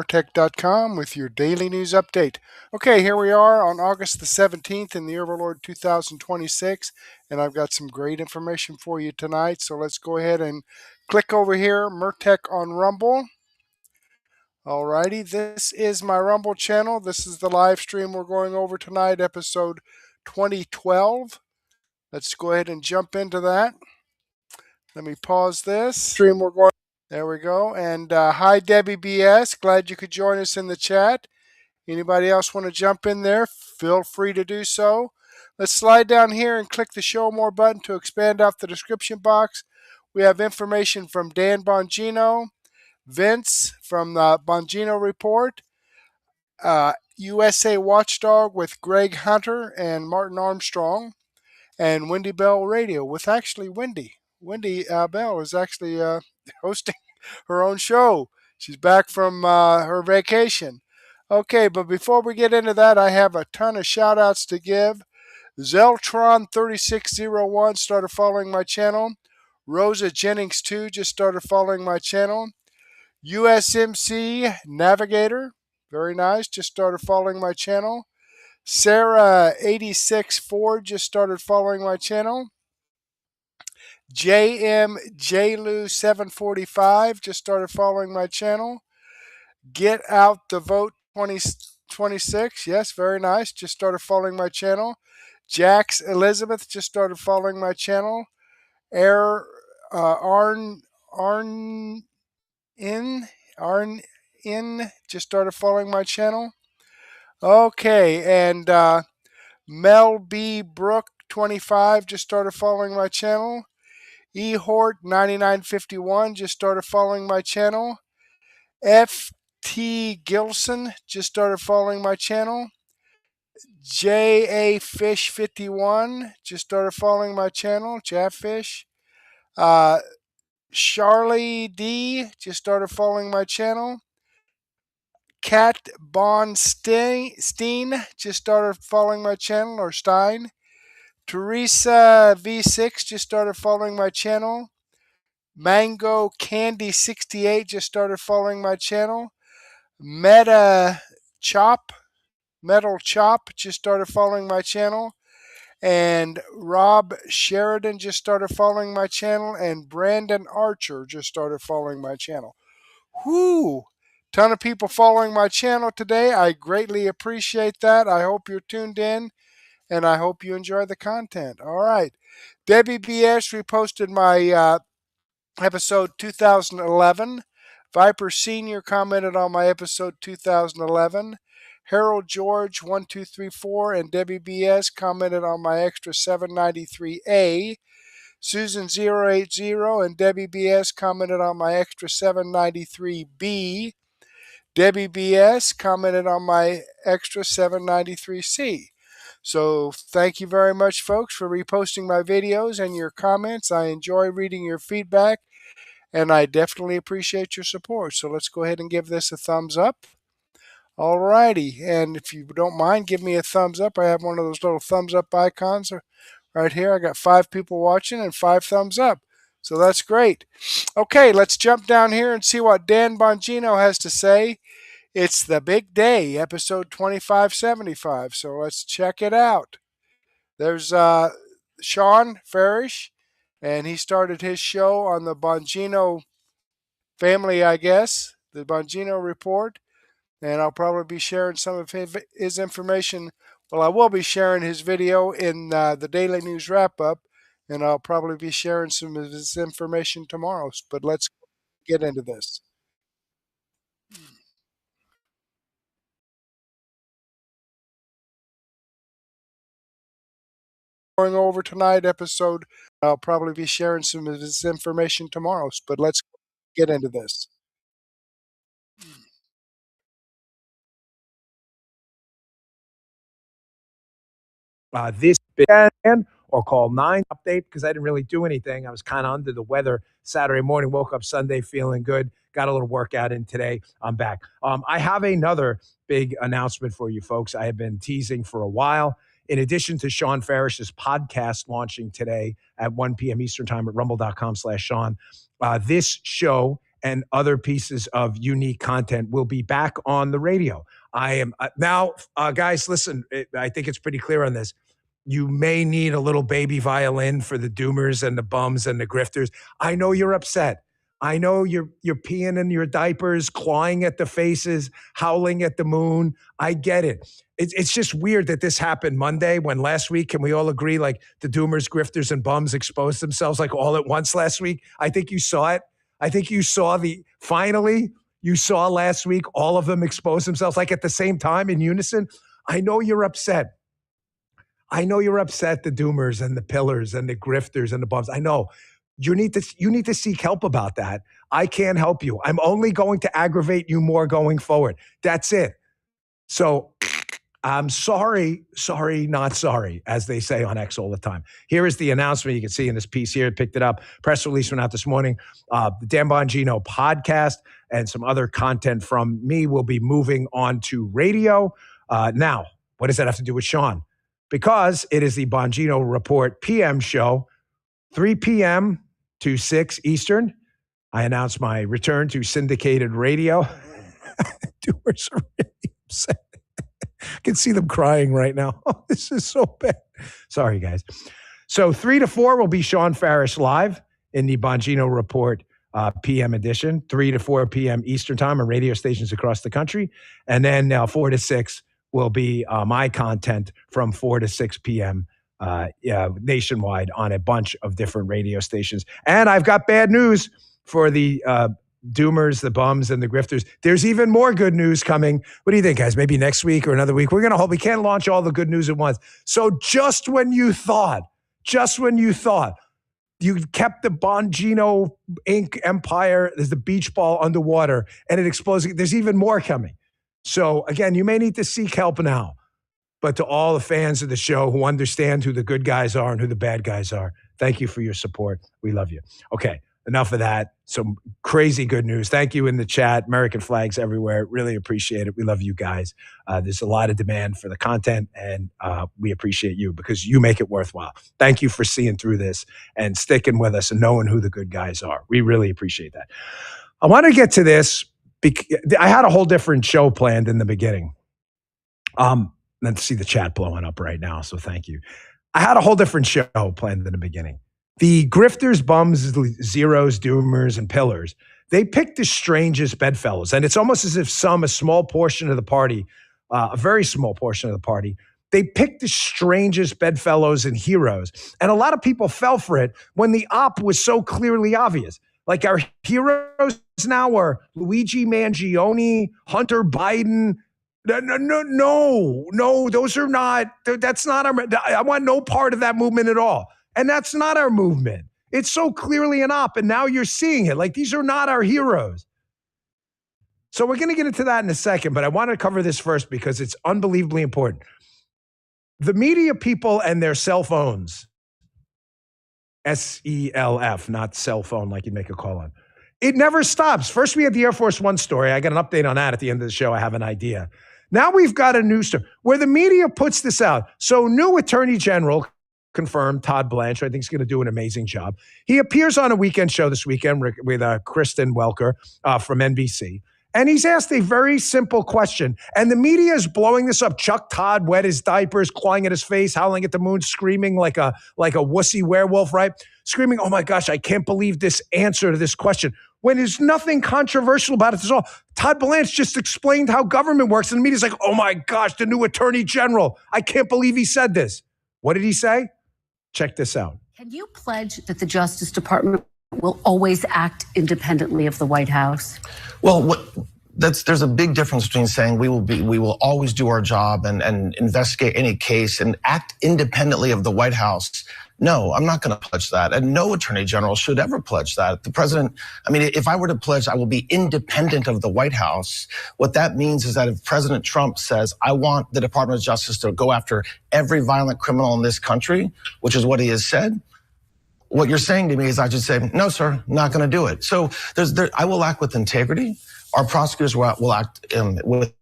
Tech.com with your daily news update. Okay, here we are on August the 17th in the year of our Lord 2026, and I've got some great information for you tonight. So let's go ahead and click over here, Mertech on Rumble. Alrighty, this is my Rumble channel. This is the live stream we're going over tonight, episode 2012. Let's go ahead and jump into that. Let me pause this. Stream we're going. There we go. And hi, Debbie BS. Glad you could join us in the chat. Anybody else want to jump in there? Feel free to do so. Let's slide down here and click the Show More button to expand out the description box. We have information from Dan Bongino, Vince from the Bongino Report, USA Watchdog with Greg Hunter and Martin Armstrong, and Wendy Bell Radio with actually Wendy. Wendy Bell is actually hosting her own show. She's back from her vacation. Okay, but before we get into that, I have a ton of shout outs to give. Zeltron3601 started following my channel. Rosa Jennings 2 just started following my channel. USMC Navigator, very nice, just started following my channel. Sarah86 Ford just started following my channel. JMJLu745 just started following my channel. Get Out the Vote 2026, yes, very nice, just started following my channel. Jax Elizabeth just started following my channel. Arn In just started following my channel. Okay, and Mel B. Brook 25 just started following my channel. Ehort 9951 just started following my channel. F.T. Gilson just started following my channel. J.A. Fish 51 just started following my channel. Jaffish. Charlie D just started following my channel. Kat Steen just started following my channel, or Stein. Teresa V6 just started following my channel. Mango Candy 68 just started following my channel. Metal Chop just started following my channel. And Rob Sheridan just started following my channel. And Brandon Archer just started following my channel. Whoo! Ton of people following my channel today. I greatly appreciate that. I hope you're tuned in, and I hope you enjoy the content. All right. Debbie BS reposted my episode 2011. Viper Senior commented on my episode 2011. Harold George 1234 and Debbie BS commented on my extra 793A. Susan 080 and Debbie BS commented on my extra 793B. Debbie BS commented on my extra 793C. So thank you very much, folks, for reposting my videos and your comments. I enjoy reading your feedback, and I definitely appreciate your support. So let's go ahead and give this a thumbs up. Alrighty, and if you don't mind, give me a thumbs up. I have one of those little thumbs up icons right here. I got 5 people watching and 5 thumbs up. So that's great. Okay, let's jump down here and see what Dan Bongino has to say. It's the big day, episode 2575. So let's check it out. There's Sean Farish, and he started his show on the Bongino family, I guess, the Bongino Report. And I'll probably be sharing some of his information. Well, I will be sharing his video in the Daily News Wrap-Up, and I'll probably be sharing some of his information tomorrow. But let's get into this. Going over tonight episode, I'll probably be sharing some of his information tomorrow. But let's get into this. This or call 9 update because I didn't really do anything. I was kind of under the weather Saturday morning, woke up Sunday feeling good, got a little workout in today. I'm back. I have another big announcement for you folks. I have been teasing for a while. In addition to Sean Farish's podcast launching today at 1 p.m. Eastern time at rumble.com/Sean, this show and other pieces of unique content will be back on the radio. I am now, guys, listen, I think it's pretty clear on this. You may need a little baby violin for the doomers and the bums and the grifters. I know you're upset. I know you're peeing in your diapers, clawing at the faces, howling at the moon. I get it. It's just weird that this happened Monday when last week, can we all agree, like the doomers, grifters, and bums exposed themselves like all at once last week? I think you saw it. I think you saw finally, you saw last week all of them expose themselves like at the same time in unison. I know you're upset. I know you're upset, the doomers and the pillars and the grifters and the bums. I know. You need to seek help about that. I can't help you. I'm only going to aggravate you more going forward. That's it. So I'm sorry, not sorry, as they say on X all the time. Here is the announcement. You can see in this piece here. Picked it up. Press release went out this morning. The Dan Bongino podcast and some other content from me will be moving on to radio. Now, what does that have to do with Sean? Because it is the Bongino Report PM show, 3 p.m. to 6 Eastern. I announced my return to syndicated radio. Doers are really upset. I can see them crying right now. Oh, this is so bad. Sorry, guys. So 3 to 4 will be Sean Farish live in the Bongino Report PM edition, 3 to 4 p.m. Eastern time on radio stations across the country. And then 4 to 6 will be my content from 4 to 6 p.m. Nationwide on a bunch of different radio stations. And I've got bad news for the doomers, the bums, and the grifters. There's even more good news coming. What do you think, guys? Maybe next week or another week. We're going to hope we can't launch all the good news at once. So just when you thought you kept the Bongino Inc. empire, there's the beach ball underwater, and it explodes, there's even more coming. So again, you may need to seek help now. But to all the fans of the show who understand who the good guys are and who the bad guys are, thank you for your support. We love you. Okay, enough of that. Some crazy good news. Thank you in the chat. American flags everywhere. Really appreciate it. We love you guys. There's a lot of demand for the content, and we appreciate you because you make it worthwhile. Thank you for seeing through this and sticking with us and knowing who the good guys are. We really appreciate that. I want to get to this. I had a whole different show planned in the beginning. Let's see the chat blowing up right now, so thank you. I had a whole different show planned in the beginning. The grifters, bums, zeros, doomers, and pillars, they picked the strangest bedfellows, and it's almost as if a small portion of the party, a very small portion of the party, they picked the strangest bedfellows and heroes, and a lot of people fell for it when the op was so clearly obvious. Like our heroes now are Luigi Mangione, Hunter Biden. No, those are not, that's not I want no part of that movement at all. And that's not our movement. It's so clearly an op, and now you're seeing it. Like, these are not our heroes. So we're going to get into that in a second, but I want to cover this first because it's unbelievably important. The media people and their cell phones, SELF, not cell phone like you'd make a call on. It never stops. First, we had the Air Force One story. I got an update on that at the end of the show. I have an idea. Now we've got a new story where the media puts this out. So new Attorney General confirmed, Todd Blanchard, I think he's going to do an amazing job. He appears on a weekend show this weekend with Kristen Welker from NBC. And he's asked a very simple question. And the media is blowing this up. Chuck Todd wet his diapers, clawing at his face, howling at the moon, screaming like a wussy werewolf, right? Screaming, oh my gosh, I can't believe this answer to this question. When there's nothing controversial about it at all. Todd Blanchard just explained how government works. And the media's like, oh my gosh, the new Attorney General. I can't believe he said this. What did he say? Check this out. Can you pledge that the Justice Department will always act independently of the White House? Well, there's a big difference between saying we will always do our job and investigate any case and act independently of the White House. No, I'm not going to pledge that. And no Attorney General should ever pledge that. The president, I mean, if I were to pledge, I will be independent of the White House. What that means is that if President Trump says, I want the Department of Justice to go after every violent criminal in this country, which is what he has said, what you're saying to me is I should say, no, sir, not going to do it. So I will act with integrity. Our prosecutors will act with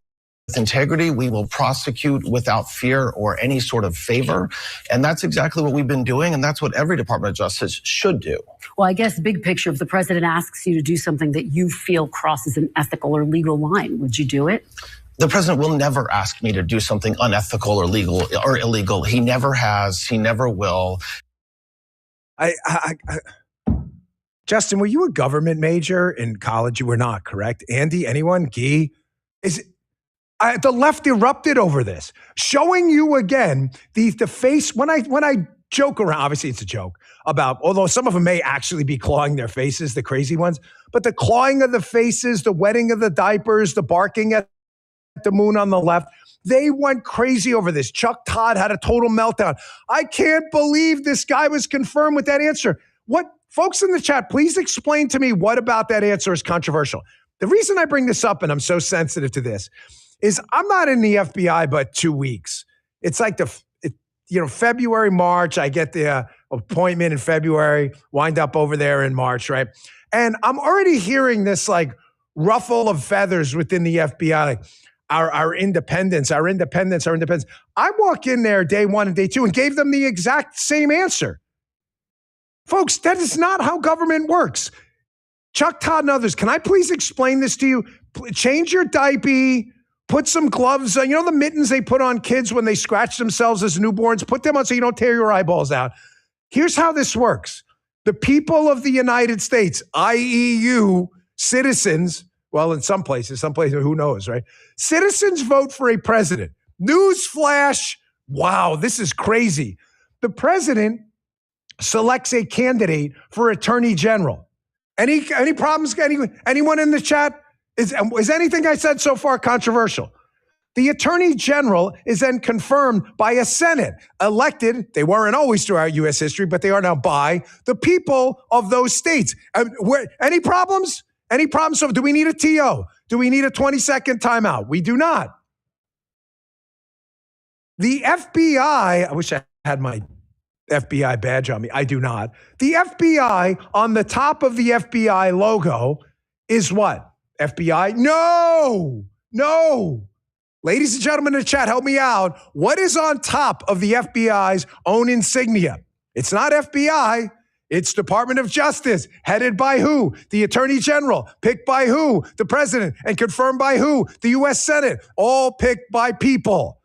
integrity. We will prosecute without fear or any sort of favor. And that's exactly what we've been doing. And that's what every Department of Justice should do. Well, I guess big picture, if the president asks you to do something that you feel crosses an ethical or legal line, would you do it? The president will never ask me to do something unethical or legal or illegal. He never has. He never will. Justin, were you a government major in college? You were not, correct? Andy, anyone? Guy? The left erupted over this, showing you again the face. When I joke around, obviously it's a joke about, although some of them may actually be clawing their faces, the crazy ones, but the clawing of the faces, the wetting of the diapers, the barking at the moon on the left, they went crazy over this. Chuck Todd had a total meltdown. I can't believe this guy was confirmed with that answer. What, folks in the chat, please explain to me what about that answer is controversial. The reason I bring this up, and I'm so sensitive to this, is I'm not in the FBI but 2 weeks. It's like February, March. I get the appointment in February, wind up over there in March, right? And I'm already hearing this like ruffle of feathers within the FBI, like our independence. I walk in there day one and day two and gave them the exact same answer. Folks, that is not how government works. Chuck Todd and others, can I please explain this to you? Change your diaper. Put some gloves on. You know the mittens they put on kids when they scratch themselves as newborns? Put them on so you don't tear your eyeballs out. Here's how this works. The people of the United States, i.e. you, citizens, well, in some places, who knows, right? Citizens vote for a president. Newsflash. Wow, this is crazy. The president selects a candidate for attorney general. Any problems? Anyone in the chat? Is anything I said so far controversial? The attorney general is then confirmed by a Senate elected. They weren't always throughout U.S. history, but they are now by the people of those states. Any problems? Any problems? So do we need a TO? Do we need a 20-second timeout? We do not. The FBI, I wish I had my FBI badge on me. I do not. The FBI on the top of the FBI logo is what? FBI? No. Ladies and gentlemen in the chat, help me out. What is on top of the FBI's own insignia? It's not FBI. It's Department of Justice, headed by who? The Attorney General, picked by who? The President, and confirmed by who? The U.S. Senate, all picked by people.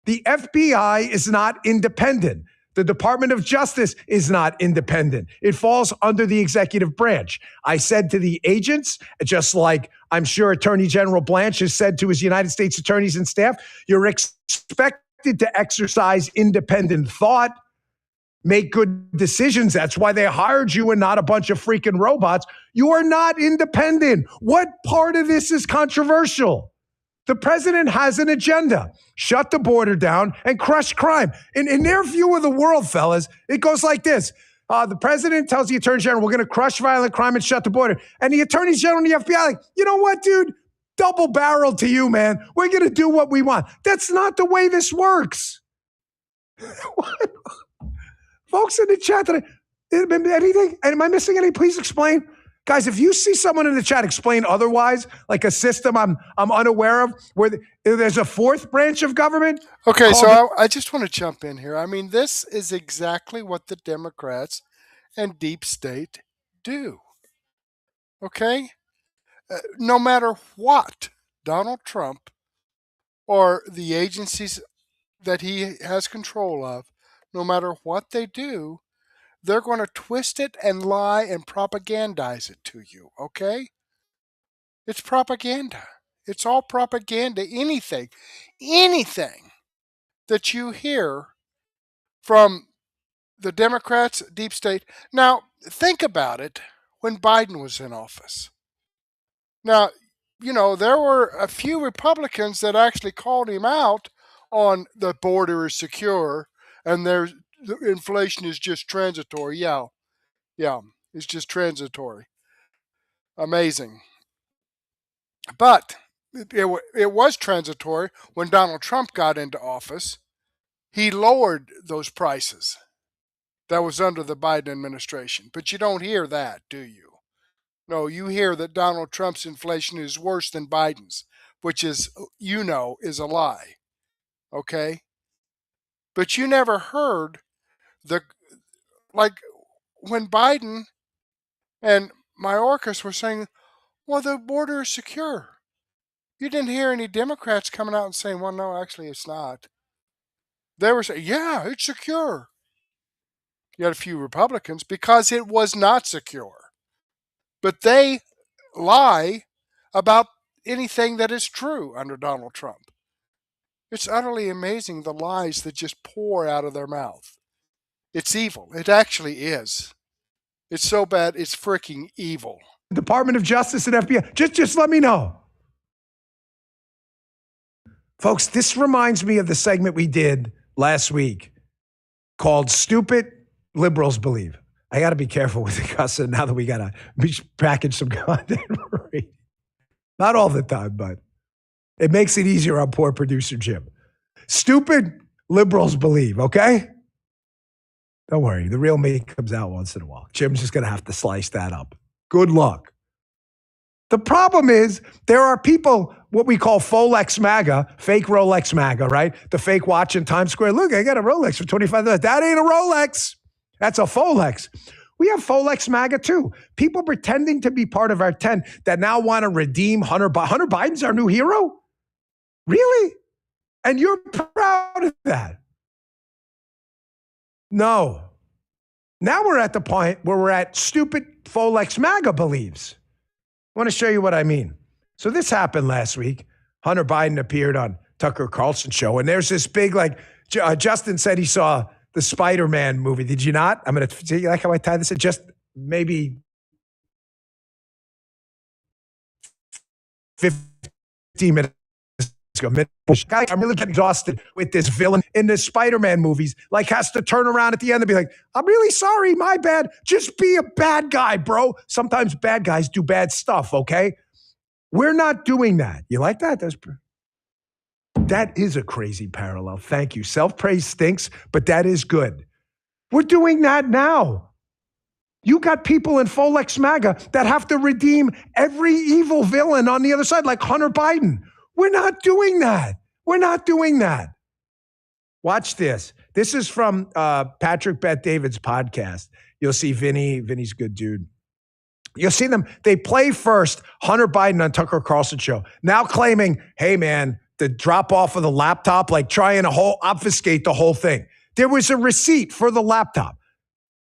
The FBI is not independent. The Department of Justice is not independent. It falls under the executive branch. I said to the agents, just like I'm sure Attorney General Blanche has said to his United States attorneys and staff, you're expected to exercise independent thought, make good decisions. That's why they hired you and not a bunch of freaking robots. You are not independent. What part of this is controversial? The president has an agenda. Shut the border down and crush crime. In their view of the world, fellas, it goes like this. The president tells the attorney general, we're going to crush violent crime and shut the border. And the attorney general and the FBI like, you know what, dude? Double barrel to you, man. We're going to do what we want. That's not the way this works. Folks in the chat, anything? Am I missing any? Please explain. Guys, if you see someone in the chat explain otherwise, like a system I'm unaware of, where there's a fourth branch of government. Okay, so I just want to jump in here. I mean, this is exactly what the Democrats and deep state do. Okay? No matter what Donald Trump or the agencies that he has control of, no matter what they do, they're going to twist it and lie and propagandize it to you, okay? It's propaganda. It's all propaganda. Anything that you hear from the Democrats, deep state. Now, think about it when Biden was in office. Now, you know, there were a few Republicans that actually called him out on the border is secure and the inflation is just transitory. Yeah, it's just transitory. Amazing. But it was transitory when Donald Trump got into office. He lowered those prices. That was under the Biden administration. But you don't hear that, do you? No, you hear that Donald Trump's inflation is worse than Biden's. which is, is a lie. Okay? But you never heard like when Biden and Mayorkas were saying, well, the border is secure. You didn't hear any Democrats coming out and saying, well, no, actually it's not. They were saying, yeah, it's secure. You had a few Republicans because it was not secure. But they lie about anything that is true under Donald Trump. It's utterly amazing the lies that just pour out of their mouth. It's evil. It actually is. It's so bad, it's freaking evil. Department of Justice and FBI, just let me know. Folks, this reminds me of the segment we did last week called Stupid Liberals Believe. I got to be careful with the cussing now that we got to package some content. Not all the time, but it makes it easier on poor producer Jim. Stupid Liberals Believe, okay? Don't worry. The real me comes out once in a while. Jim's just going to have to slice that up. Good luck. The problem is there are people, what we call Folex MAGA, fake Rolex MAGA, right? The fake watch in Times Square. Look, I got a Rolex for $25. That ain't a Rolex. That's a Folex. We have Folex MAGA too. People pretending to be part of our 10 that now want to redeem Hunter Biden. Hunter Biden's our new hero? Really? And you're proud of that? No. Now we're at the point where we're at stupid Folex MAGA believes. I want to show you what I mean. So this happened last week. Hunter Biden appeared on Tucker Carlson show, and there's this big, Justin said he saw the Spider-Man movie. Did you not? I'm going to see, like how I tied this in just maybe 15 minutes ago. I'm really getting exhausted with this villain in the Spider-Man movies, has to turn around at the end and be like, I'm really sorry, my bad. Just be a bad guy, bro. Sometimes bad guys do bad stuff, okay? We're not doing that. You like that? That is a crazy parallel. Thank you. Self-praise stinks, but that is good. We're doing that now. You got people in Folex MAGA that have to redeem every evil villain on the other side, like Hunter Biden. We're not doing that. We're not doing that. Watch this. This is from Patrick Bet-David's podcast. You'll see Vinny. Vinny's a good dude. You'll see them. They play first Hunter Biden on Tucker Carlson show. Now claiming, hey, man, the drop off of the laptop, trying to obfuscate the whole thing. There was a receipt for the laptop.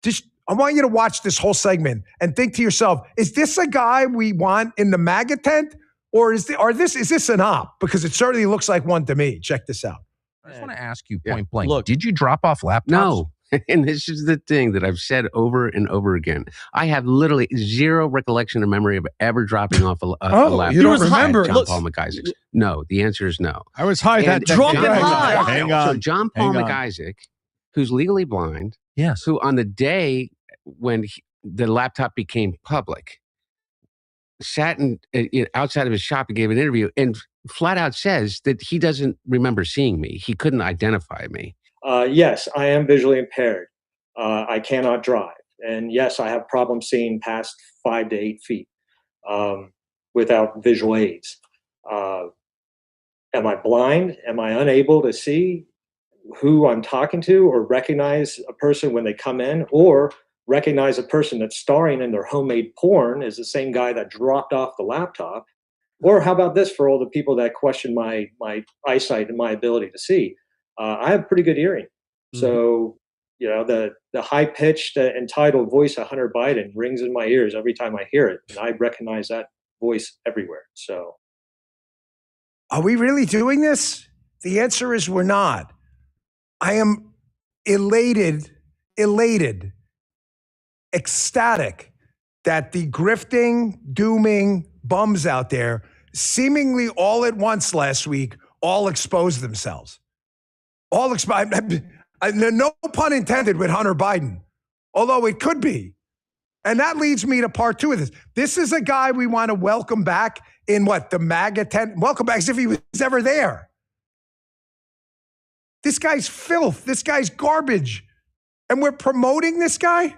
I want you to watch this whole segment and think to yourself, is this a guy we want in the MAGA tent? Or is this an op? Because it certainly looks like one to me. Check this out. I just want to ask you point blank. Look, did you drop off laptops? No. And this is the thing that I've said over and over again. I have literally zero recollection or memory of ever dropping off a laptop. You don't remember? John Paul McIsaac. No, the answer is no. I was high that day. Hang on. So John Paul McIsaac, who's legally blind, yes, who on the day when the laptop became public, sat outside of his shop and gave an interview and flat out says that he doesn't remember seeing me. He couldn't identify me. Yes, I am visually impaired. I cannot drive. And yes, I have problems seeing past 5 to 8 feet without visual aids. Am I blind? Am I unable to see who I'm talking to or recognize a person when they come in, or recognize a person that's starring in their homemade porn as the same guy that dropped off the laptop? Or how about this for all the people that question my eyesight and my ability to see? I have pretty good hearing. So, the high-pitched, entitled voice of Hunter Biden rings in my ears every time I hear it. And I recognize that voice everywhere. So, are we really doing this? The answer is we're not. I am elated, ecstatic that the grifting, dooming bums out there seemingly all at once last week all exposed themselves. No pun intended with Hunter Biden, although it could be. And that leads me to part 2 of this. This is a guy we want to welcome back in the MAGA tent? Welcome back as if he was ever there. This guy's filth. This guy's garbage. And we're promoting this guy?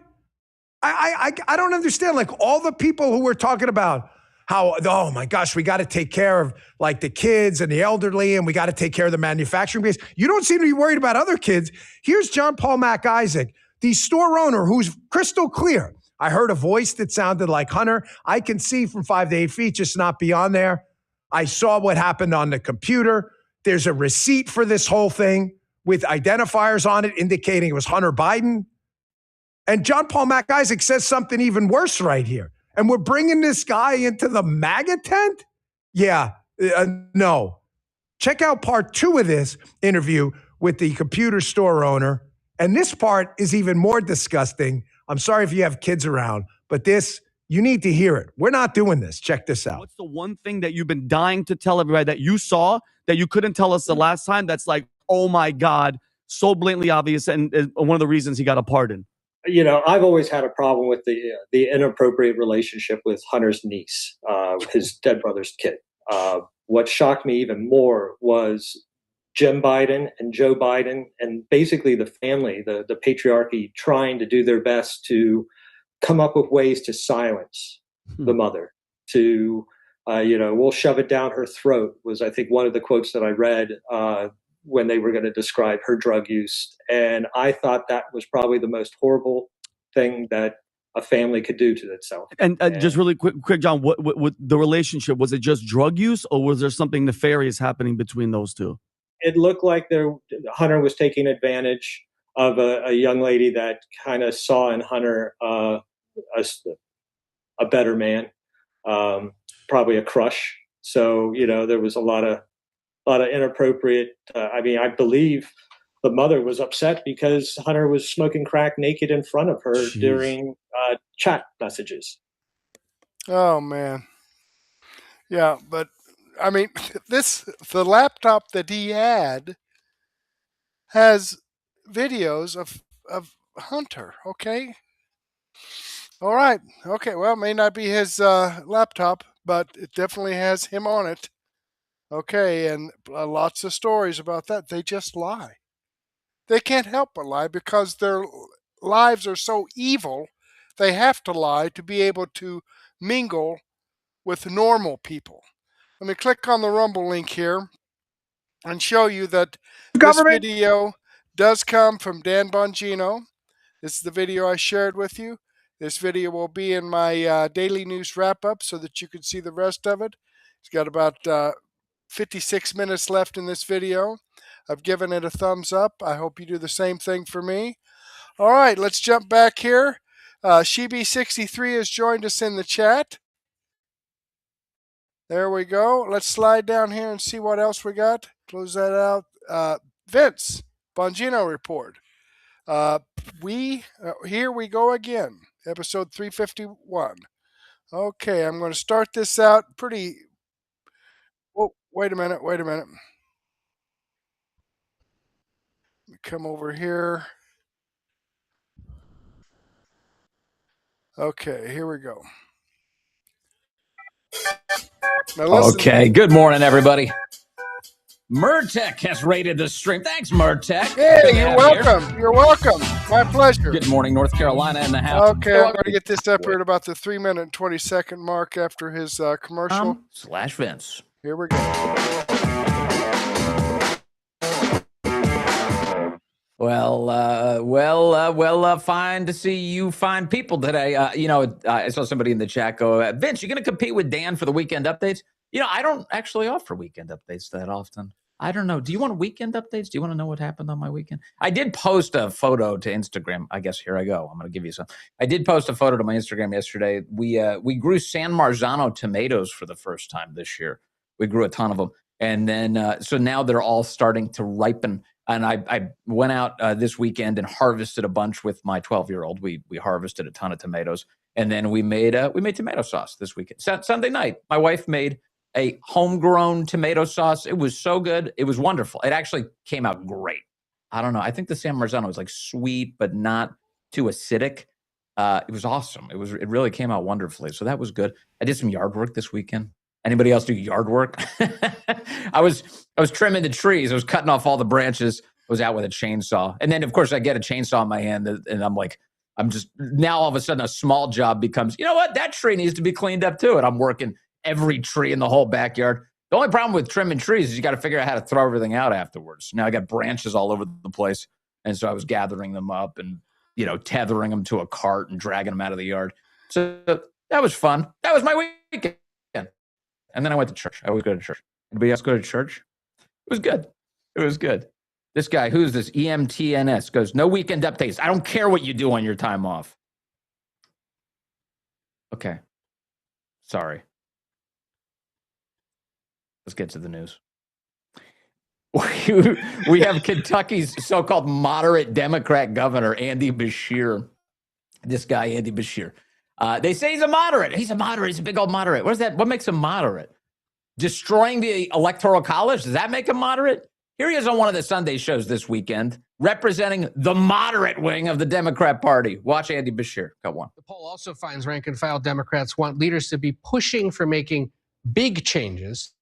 I don't understand. All the people who we're talking about, how, oh my gosh, we got to take care of like the kids and the elderly, and we got to take care of the manufacturing base. You don't seem to be worried about other kids. Here's John Paul Mac Isaac, the store owner who's crystal clear. I heard a voice that sounded like Hunter. I can see from 5 to 8 feet, just not beyond there. I saw what happened on the computer. There's a receipt for this whole thing with identifiers on it indicating it was Hunter Biden. And John Paul Mac Isaac says something even worse right here. And we're bringing this guy into the MAGA tent? Yeah, no. Check out part 2 of this interview with the computer store owner. And this part is even more disgusting. I'm sorry if you have kids around, but this, you need to hear it. We're not doing this. Check this out. What's the one thing that you've been dying to tell everybody that you saw that you couldn't tell us the last time that's like, oh my God, so blatantly obvious and one of the reasons he got a pardon? I've always had a problem with the inappropriate relationship with Hunter's niece, his dead brother's kid. What shocked me even more was Jim Biden and Joe Biden and basically the family, the patriarchy, trying to do their best to come up with ways to silence the mother, to, we'll shove it down her throat was, I think, one of the quotes that I read when they were going to describe her drug use. And I thought that was probably the most horrible thing that a family could do to itself. And just really quick, John, what the relationship, was it just drug use or was there something nefarious happening between those two? It looked like Hunter was taking advantage of a young lady that kind of saw in Hunter a better man, probably a crush. So, there was a lot of inappropriate. I believe the mother was upset because Hunter was smoking crack naked in front of her during chat messages. Oh man. Yeah, but the laptop that he had has videos of Hunter, okay? All right. Okay, well, it may not be his laptop, but it definitely has him on it. Okay, and lots of stories about that. They just lie. They can't help but lie because their lives are so evil, they have to lie to be able to mingle with normal people. Let me click on the Rumble link here and show you that this video does come from Dan Bongino. This is the video I shared with you. This video will be in my daily news wrap-up so that you can see the rest of it. It's got about 56 minutes left in this video. I've given it a thumbs up. I hope you do the same thing for me. All right, let's jump back here. Sheeby63 has joined us in the chat. There we go. Let's slide down here and see what else we got. Close that out. Vince, Bongino report. Here we go again. Episode 351. Okay, I'm going to start this out pretty... Oh, wait a minute. Let me come over here. Okay, here we go. Now listen. Okay, good morning, everybody. Murtech has rated the stream. Thanks, Murtech. Hey, you're welcome. You're welcome. My pleasure. Good morning, North Carolina in the house. Okay, I'm going to get this up here at about the 3-minute and 20-second mark after his commercial. / Vince. Here we go. Well, fine to see you fine people today. I saw somebody in the chat go, Vince, you're going to compete with Dan for the weekend updates? I don't actually offer weekend updates that often. I don't know. Do you want weekend updates? Do you want to know what happened on my weekend? I did post a photo to Instagram. I guess here I go. I'm going to give you some. I did post a photo to my Instagram yesterday. We grew San Marzano tomatoes for the first time this year. We grew a ton of them. And then, so now they're all starting to ripen. And I went out this weekend and harvested a bunch with my 12-year-old. We harvested a ton of tomatoes. And then we made tomato sauce this weekend. Sunday night, my wife made a homegrown tomato sauce. It was so good. It was wonderful. It actually came out great. I don't know. I think the San Marzano was like sweet, but not too acidic. It was awesome. It really came out wonderfully. So that was good. I did some yard work this weekend. Anybody else do yard work? I was trimming the trees. I was cutting off all the branches. I was out with a chainsaw. And then, of course, I get a chainsaw in my hand, and I'm just, now all of a sudden a small job becomes, you know what? That tree needs to be cleaned up too. And I'm working every tree in the whole backyard. The only problem with trimming trees is you got to figure out how to throw everything out afterwards. Now I got branches all over the place. And so I was gathering them up and, tethering them to a cart and dragging them out of the yard. So that was fun. That was my weekend. And then I went to church. I always go to church. Anybody else go to church? It was good. It was good. This guy, who's this? EMTNS goes, no weekend updates. I don't care what you do on your time off. Okay. Sorry. Let's get to the news. We have Kentucky's so-called moderate Democrat governor, Andy Beshear. This guy, Andy Beshear. They say he's a moderate. He's a moderate. He's a big old moderate. What is that? What makes him moderate? Destroying the Electoral College? Does that make him moderate? Here he is on one of the Sunday shows this weekend, representing the moderate wing of the Democrat Party. Watch Andy Beshear. Got one. The poll also finds rank-and-file Democrats want leaders to be pushing for making big changes,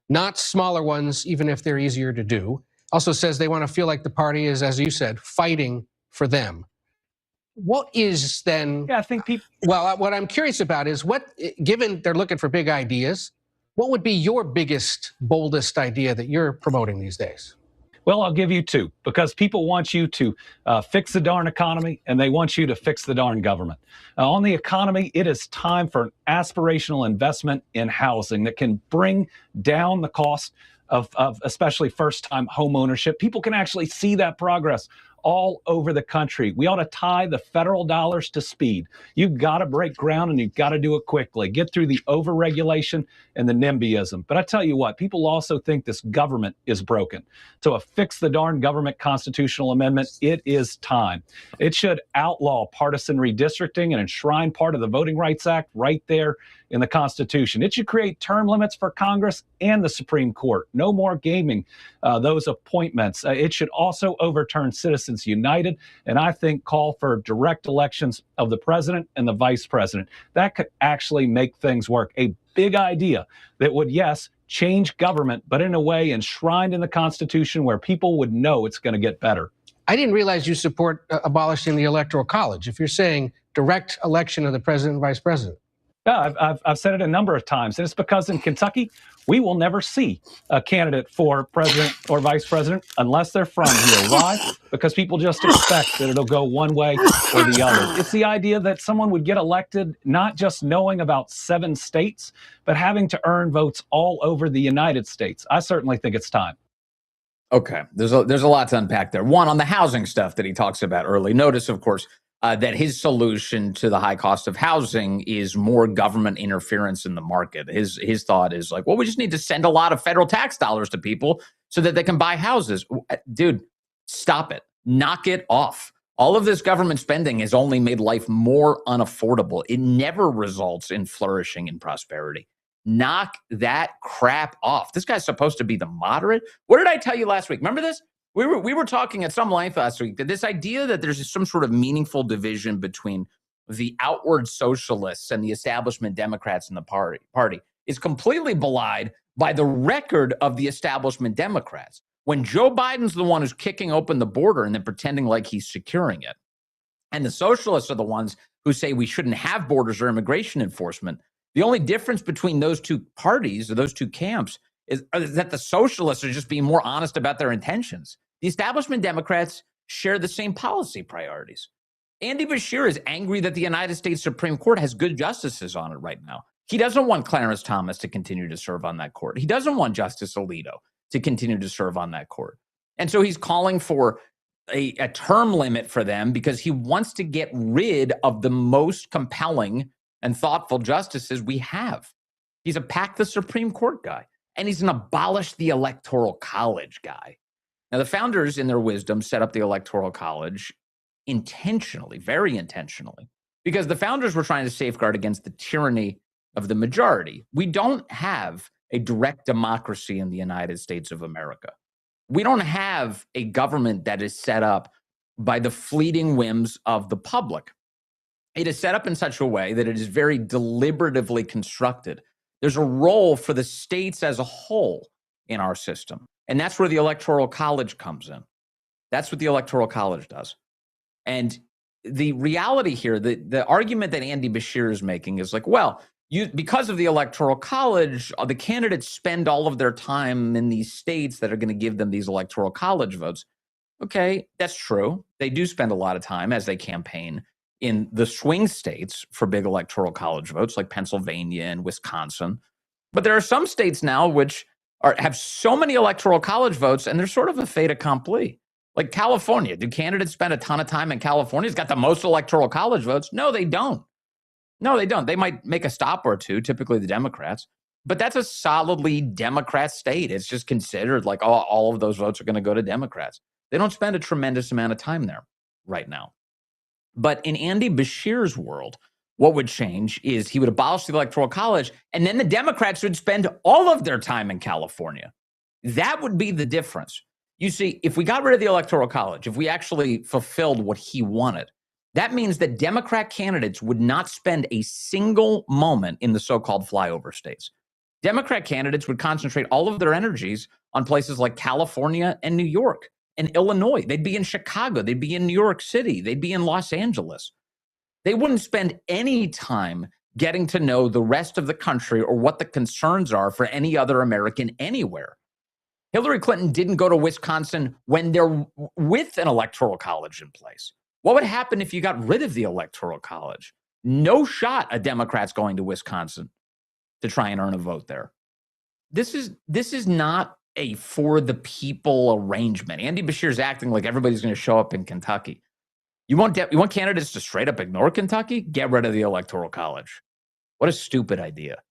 not smaller ones, even if they're easier to do. Also says they want to feel like the party is, as you said, fighting for them. What is then? Yeah, I think people. Well, what I'm curious about is given they're looking for big ideas, what would be your biggest, boldest idea that you're promoting these days? Well, I'll give you two, because people want you to fix the darn economy, and they want you to fix the darn government. On the economy, it is time for an aspirational investment in housing that can bring down the cost of especially first-time home ownership. People can actually see that progress all over the country. We ought to tie the federal dollars to speed. You've got to break ground, and you've got to do it quickly. Get through the overregulation and the NIMBYism. But I tell you what, people also think this government is broken. So a fix the darn government constitutional amendment, it is time. It should outlaw partisan redistricting and enshrine part of the Voting Rights Act right there in the Constitution. It should create term limits for Congress and the Supreme Court. No more gaming those appointments. It should also overturn Citizens United, and I think call for direct elections of the president and the vice president. That could actually make things work. A big idea that would, yes, change government, but in a way enshrined in the Constitution where people would know it's going to get better. I didn't realize you support abolishing the Electoral College. If you're saying direct election of the president and vice president. Yeah, I've said it a number of times, and it's because in Kentucky, we will never see a candidate for president or vice president unless they're from here. Why? Because people just expect that it'll go one way or the other. It's the idea that someone would get elected not just knowing about 7 states, but having to earn votes all over the United States. I certainly think it's time. Okay, there's a lot to unpack there. One, on the housing stuff that he talks about early. Notice, of course, that his solution to the high cost of housing is more government interference in the market. His thought is like, well, we just need to send a lot of federal tax dollars to people so that they can buy houses. Dude, stop it. Knock it off. All of this government spending has only made life more unaffordable. It never results in flourishing and prosperity. Knock that crap off. This guy's supposed to be the moderate. What did I tell you last week? Remember this? We were talking at some length last week that this idea that there's some sort of meaningful division between the outward socialists and the establishment Democrats in the party is completely belied by the record of the establishment Democrats. When Joe Biden's the one who's kicking open the border and then pretending like he's securing it, and the socialists are the ones who say we shouldn't have borders or immigration enforcement, the only difference between those two parties or those two camps is that the socialists are just being more honest about their intentions. The establishment Democrats share the same policy priorities. Andy Beshear is angry that the United States Supreme Court has good justices on it right now. He doesn't want Clarence Thomas to continue to serve on that court. He doesn't want Justice Alito to continue to serve on that court. And so he's calling for a term limit for them because he wants to get rid of the most compelling and thoughtful justices we have. He's a pack the Supreme Court guy. And he's an abolish the Electoral College guy. Now, the founders, in their wisdom, set up the Electoral College intentionally, very intentionally, because the founders were trying to safeguard against the tyranny of the majority. We don't have a direct democracy in the United States of America. We don't have a government that is set up by the fleeting whims of the public. It is set up in such a way that it is very deliberatively constructed. There's a role for the states as a whole in our system. And that's where the Electoral College comes in. That's what the Electoral College does. And the reality here, the argument that Andy Beshear is making is like, well, because of the Electoral College, the candidates spend all of their time in these states that are going to give them these Electoral College votes. Okay, that's true. They do spend a lot of time as they campaign in the swing states for big Electoral College votes like Pennsylvania and Wisconsin. But there are some states now which have so many Electoral College votes, and they're sort of a fait accompli. Like California. Do candidates spend a ton of time in California? It's got the most Electoral College votes. No, they don't. No, they don't. They might make a stop or two, typically the Democrats, but that's a solidly Democrat state. It's just considered like all of those votes are going to go to Democrats. They don't spend a tremendous amount of time there right now. But in Andy Beshear's world, what would change is he would abolish the Electoral College, and then the Democrats would spend all of their time in California. That would be the difference. You see, if we got rid of the Electoral College, if we actually fulfilled what he wanted, that means that Democrat candidates would not spend a single moment in the so-called flyover states. Democrat candidates would concentrate all of their energies on places like California and New York and Illinois. They'd be in Chicago. They'd be in New York City. They'd be in Los Angeles. They wouldn't spend any time getting to know the rest of the country or what the concerns are for any other American anywhere. Hillary Clinton didn't go to Wisconsin when they're with an Electoral College in place. What would happen if you got rid of the Electoral College? No shot a Democrat's going to Wisconsin to try and earn a vote there. This is not a for the people arrangement. Andy Beshear's acting like everybody's going to show up in Kentucky. You want candidates to straight up ignore Kentucky? Get rid of the Electoral College. What a stupid idea.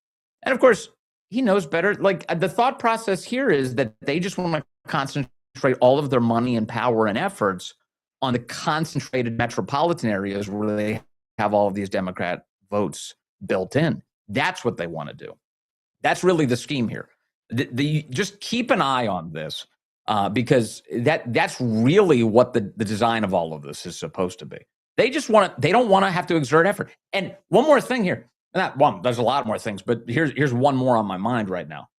And of course, he knows better. Like the thought process here is that they just want to concentrate all of their money and power and efforts on the concentrated metropolitan areas where they have all of these Democrat votes built in. That's what they want to do. That's really the scheme here. Just keep an eye on this because that's really what the design of all of this is supposed to be. They don't want to have to exert effort. And one more thing here. Not one, there's a lot more things, but here's one more on my mind right now.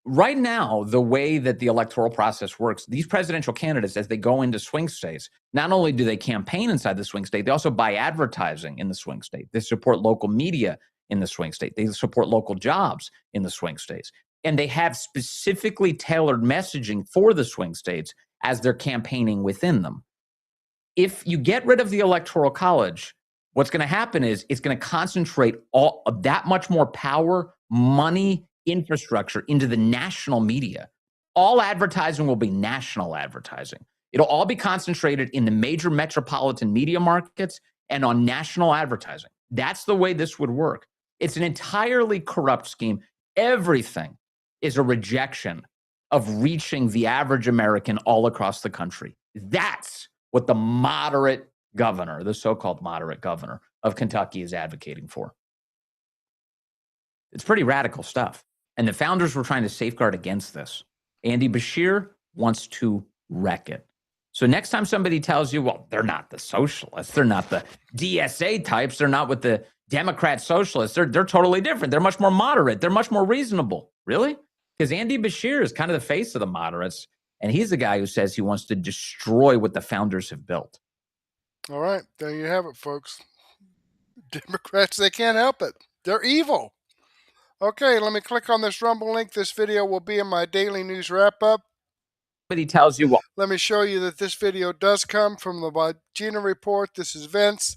Right now, the way that the electoral process works, these presidential candidates, as they go into swing states, not only do they campaign inside the swing state, they also buy advertising in the swing state. They support local media in the swing state. They support local jobs in the swing states. And they have specifically tailored messaging for the swing states as they're campaigning within them. If you get rid of the Electoral College, what's going to happen is it's going to concentrate all of that much more power, money, infrastructure into the national media. All advertising will be national advertising. It'll all be concentrated in the major metropolitan media markets and on national advertising. That's the way this would work. It's an entirely corrupt scheme. Everything is a rejection of reaching the average American all across the country. That's what the moderate governor, the so-called moderate governor of Kentucky, is advocating for. It's pretty radical stuff. And the founders were trying to safeguard against this. Andy Beshear wants to wreck it. So next time somebody tells you, well, they're not the socialists, they're not the DSA types, they're not with the Democrat socialists, they're totally different. They're much more moderate. They're much more reasonable. Really? Because Andy Beshear is kind of the face of the moderates, and he's the guy who says he wants to destroy what the founders have built. All right, there you have it, folks. Democrats, they can't help it. They're evil. Okay, let me click on this Rumble link. This video will be in my daily news wrap-up. But he tells you what. Let me show you that this video does come from the Bongino report. This is Vince.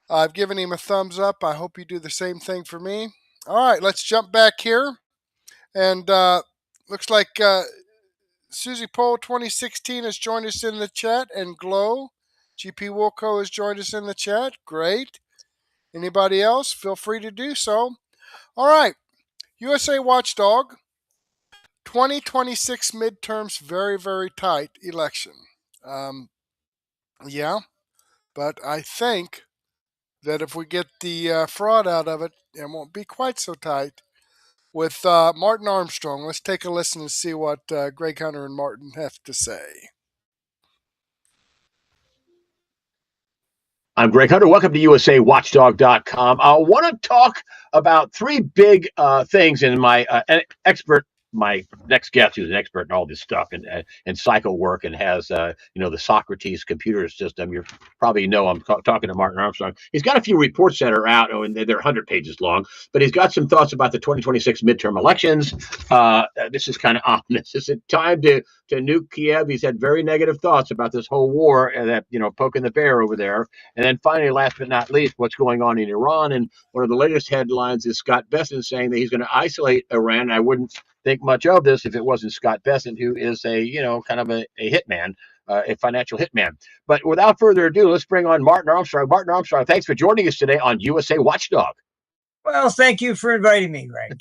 I've given him a thumbs up. I hope you do the same thing for me. All right, let's jump back here. And looks like Susie Poll 2016 has joined us in the chat, and Glow. GP Wilco has joined us in the chat. Great. Anybody else? Feel free to do so. All right. USA Watchdog. 2026 midterms, very, very tight election. Yeah, but I think that if we get the fraud out of it, it won't be quite so tight. With Martin Armstrong, let's take a listen and see what Greg Hunter and Martin have to say. I'm Greg Hunter. Welcome to USAWatchdog.com. I want to talk about three big things in my expert my next guest, who's an expert in all this stuff and psycho work, and has the Socrates computer system. You probably know I'm talking to Martin Armstrong. He's got a few reports that are out, and they're 100 pages long, but he's got some thoughts about the 2026 midterm elections. This is kind of ominous. Is it time to nuke Kiev? He's had very negative thoughts about this whole war and that, poking the bear over there. And then finally, last but not least, what's going on in Iran. And one of the latest headlines is Scott Bessent saying that he's going to isolate Iran. I wouldn't think much of this if it wasn't Scott Bessent, who is a kind of a hitman, a financial hitman. But without further ado, let's bring on Martin Armstrong. Martin Armstrong, thanks for joining us today on USA Watchdog. Well, thank you for inviting me, Greg.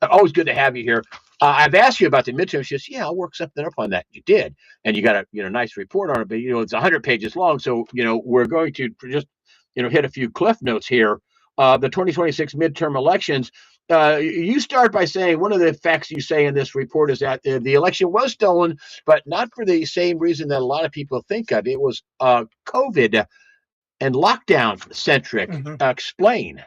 Always good to have you here. I've asked you about the midterms. She says, I'll work something up on that. You did, and you got a nice report on it. But it's 100 pages long, so we're going to just hit a few cliff notes here. The 2026 midterm elections. You start by saying one of the facts you say in this report is that the election was stolen, but not for the same reason that a lot of people think of. It was COVID and lockdown centric. Explain.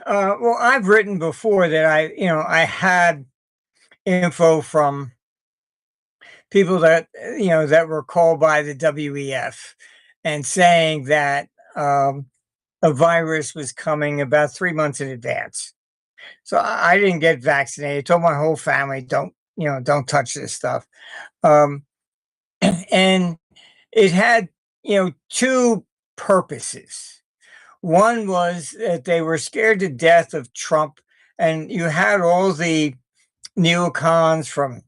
Well, I've written before that I had info from people that that were called by the WEF and saying that a virus was coming about 3 months in advance. So I didn't get vaccinated. I told my whole family, don't touch this stuff. And it had, two purposes. One was that they were scared to death of Trump, and you had all the neocons from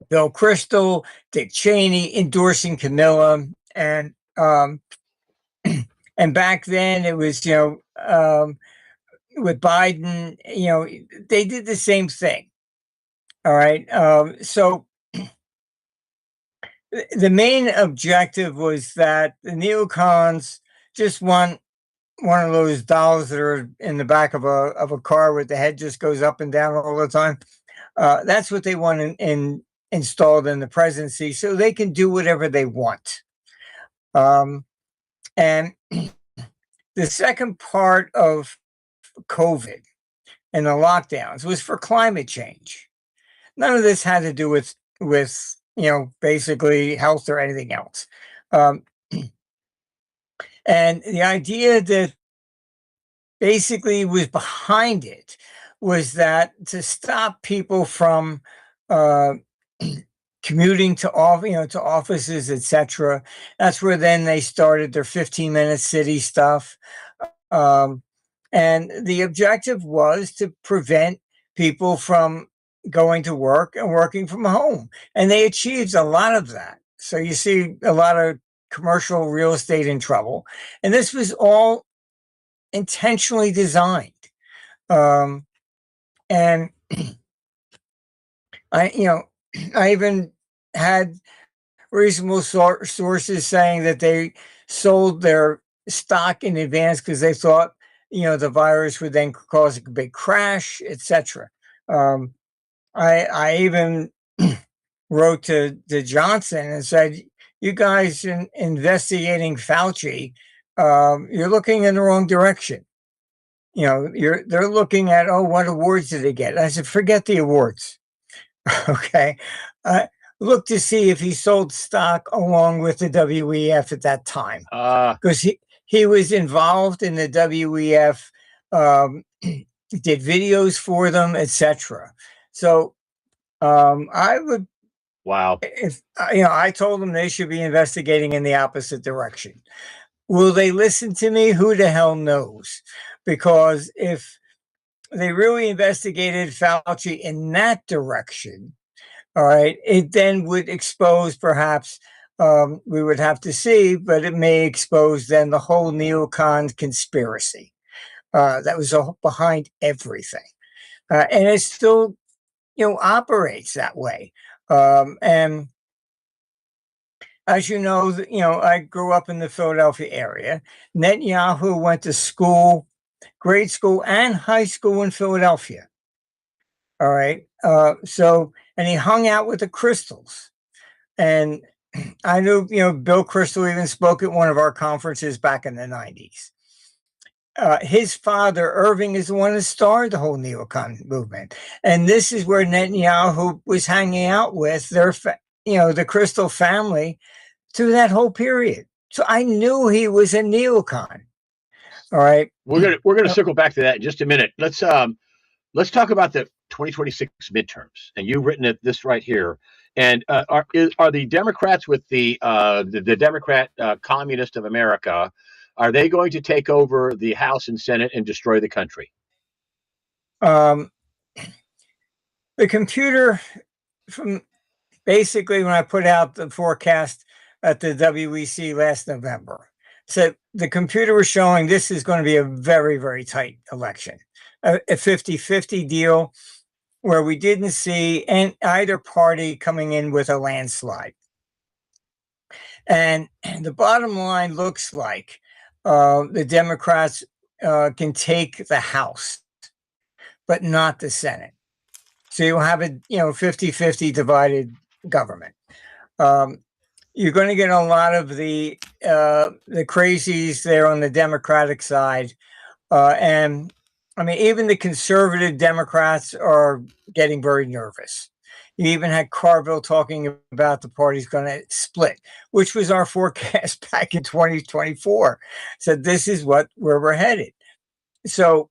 Bill Kristol, Dick Cheney endorsing Camilla, and and back then it was with Biden, they did the same thing. All right, so the main objective was that the neocons just want one of those dolls that are in the back of a car with the head just goes up and down all the time. That's what they want installed in the presidency, so they can do whatever they want. And the second part of COVID and the lockdowns was for climate change. None of this had to do with basically health or anything else. And the idea that basically was behind it was that to stop people from commuting to offices, etc. That's where then they started their 15-minute city stuff. And the objective was to prevent people from going to work and working from home. And they achieved a lot of that. So you see a lot of commercial real estate in trouble. And this was all intentionally designed. And I even had reasonable sources saying that they sold their stock in advance because they thought, the virus would then cause a big crash, etc. I even wrote to Johnson and said, you guys investigating Fauci, you're looking in the wrong direction. They're looking at, what awards did they get? I said, forget the awards. Okay. Look to see if he sold stock along with the WEF at that time. Because he was involved in the WEF, did videos for them, etc. So I would. Wow. If I told them they should be investigating in the opposite direction. Will they listen to me? Who the hell knows? Because if they really investigated Fauci in that direction, all right, it then would expose perhaps, we would have to see, but it may expose then the whole neocon conspiracy that was behind everything. And it still, operates that way. And as you know, I grew up in the Philadelphia area. Netanyahu went to school, grade school and high school in Philadelphia. All right. And he hung out with the Crystals. And I knew, Bill Kristol even spoke at one of our conferences back in the 90s. his father, Irving, is the one that started the whole neocon movement. And this is where Netanyahu was hanging out with the Crystal family through that whole period. So I knew he was a neocon. All right. We're gonna circle back to that in just a minute. Let's talk about the 2026 midterms. And you've written this right here. And are the Democrats with the Democrat Communist of America, are they going to take over the House and Senate and destroy the country? The computer, from basically when I put out the forecast at the WEC last November, said the computer was showing this is going to be a very, very tight election, a 50-50 deal where we didn't see either party coming in with a landslide. And the bottom line looks like the Democrats can take the House, but not the Senate. So you'll have a 50-50 divided government. You're going to get a lot of the crazies there on the Democratic side, and I mean even the conservative Democrats are getting very nervous. You even had Carville talking about the party's going to split, which was our forecast back in 2024. So this is where we're headed. So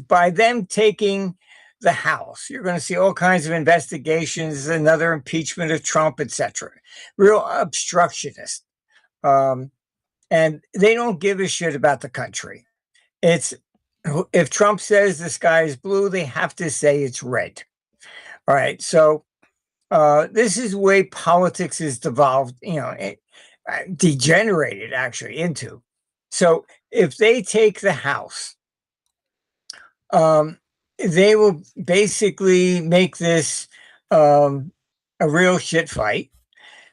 by them taking the House, you're going to see all kinds of investigations, another impeachment of Trump, etc. Real obstructionist. And they don't give a shit about the country. It's if Trump says the sky is blue, they have to say it's red. All right. So this is the way politics is devolved, degenerated actually into. So if they take the House, they will basically make this a real shit fight.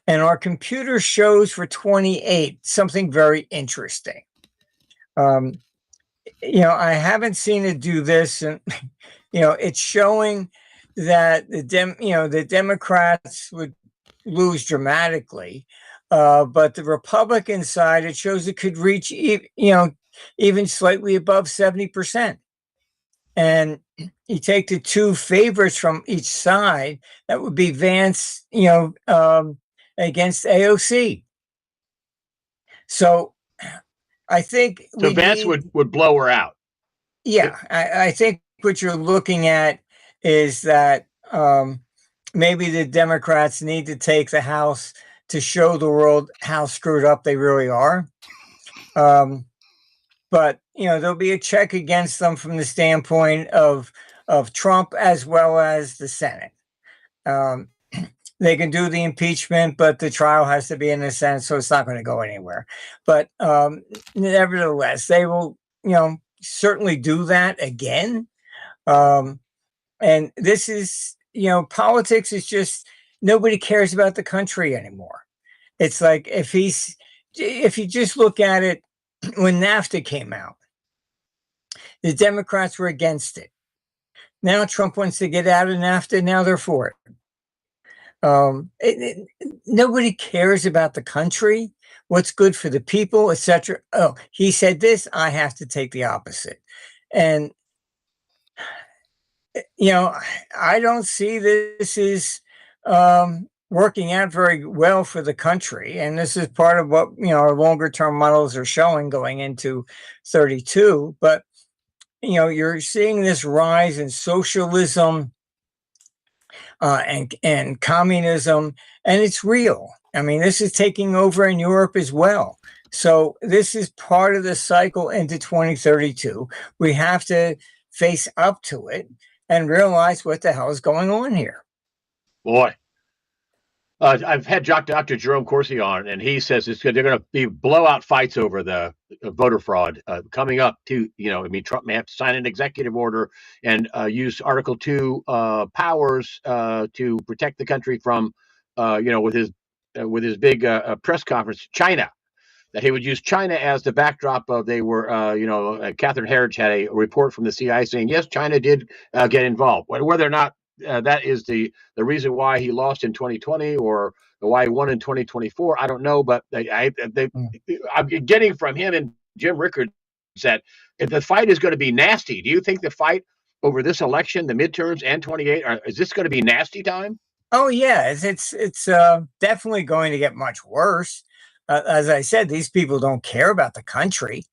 And our computer shows for 28 something very interesting. I haven't seen it do this, and it's showing that the Democrats would lose dramatically, but the Republican side, it shows it could reach even slightly above 70%. And you take the two favorites from each side, that would be Vance, against AOC. So I think Vance would blow her out. Yeah, I think what you're looking at is that maybe the Democrats need to take the House to show the world how screwed up they really are. But there'll be a check against them from the standpoint of Trump as well as the Senate. They can do the impeachment, but the trial has to be in the Senate, so it's not going to go anywhere. But nevertheless, they will, certainly do that again. And this is, politics is just, nobody cares about the country anymore. It's like if you just look at it, when NAFTA came out, the Democrats were against it. Now Trump wants to get out of NAFTA. Now they're for it. Nobody cares about the country, what's good for the people, etc. Oh, he said this, I have to take the opposite. And, I don't see this is working out very well for the country. And this is part of what, our longer term models are showing going into 32. But, you're seeing this rise in socialism and communism, and it's real. I mean, this is taking over in Europe as well. So this is part of the cycle into 2032. We have to face up to it and realize what the hell is going on here. Boy. I've had Dr. Jerome Corsi on, and he says they're going to be blowout fights over the voter fraud coming up too. Trump may have to sign an executive order and use Article 2 powers to protect the country from, with his big press conference, China. That he would use China as the backdrop of Catherine Herridge had a report from the CIA saying, yes, China did get involved. Whether or not that is the reason why he lost in 2020 or why he won in 2024, I don't know. But I'm getting from him and Jim Rickards that the fight is going to be nasty. Do you think the fight over this election, the midterms and 28, is this going to be nasty time? Oh yeah, it's definitely going to get much worse. As I said, these people don't care about the country.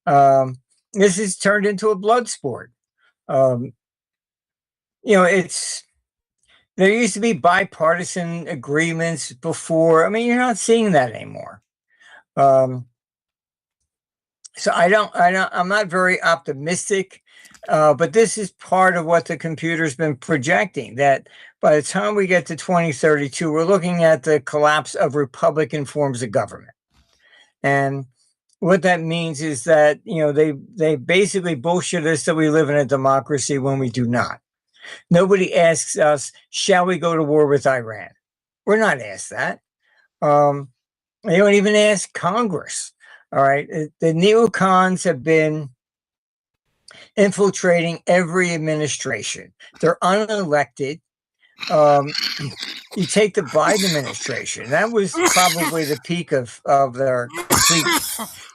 This has turned into a blood sport. There used to be bipartisan agreements before. I mean, you're not seeing that anymore. So I'm not very optimistic, but this is part of what the computer's been projecting, that by the time we get to 2032, we're looking at the collapse of Republican forms of government. And what that means is that, they basically bullshit us that we live in a democracy when we do not. Nobody asks us, shall we go to war with Iran? We're not asked that. They don't even ask Congress. All right. The neocons have been infiltrating every administration. They're unelected. You take the Biden administration. That was probably the peak of their complete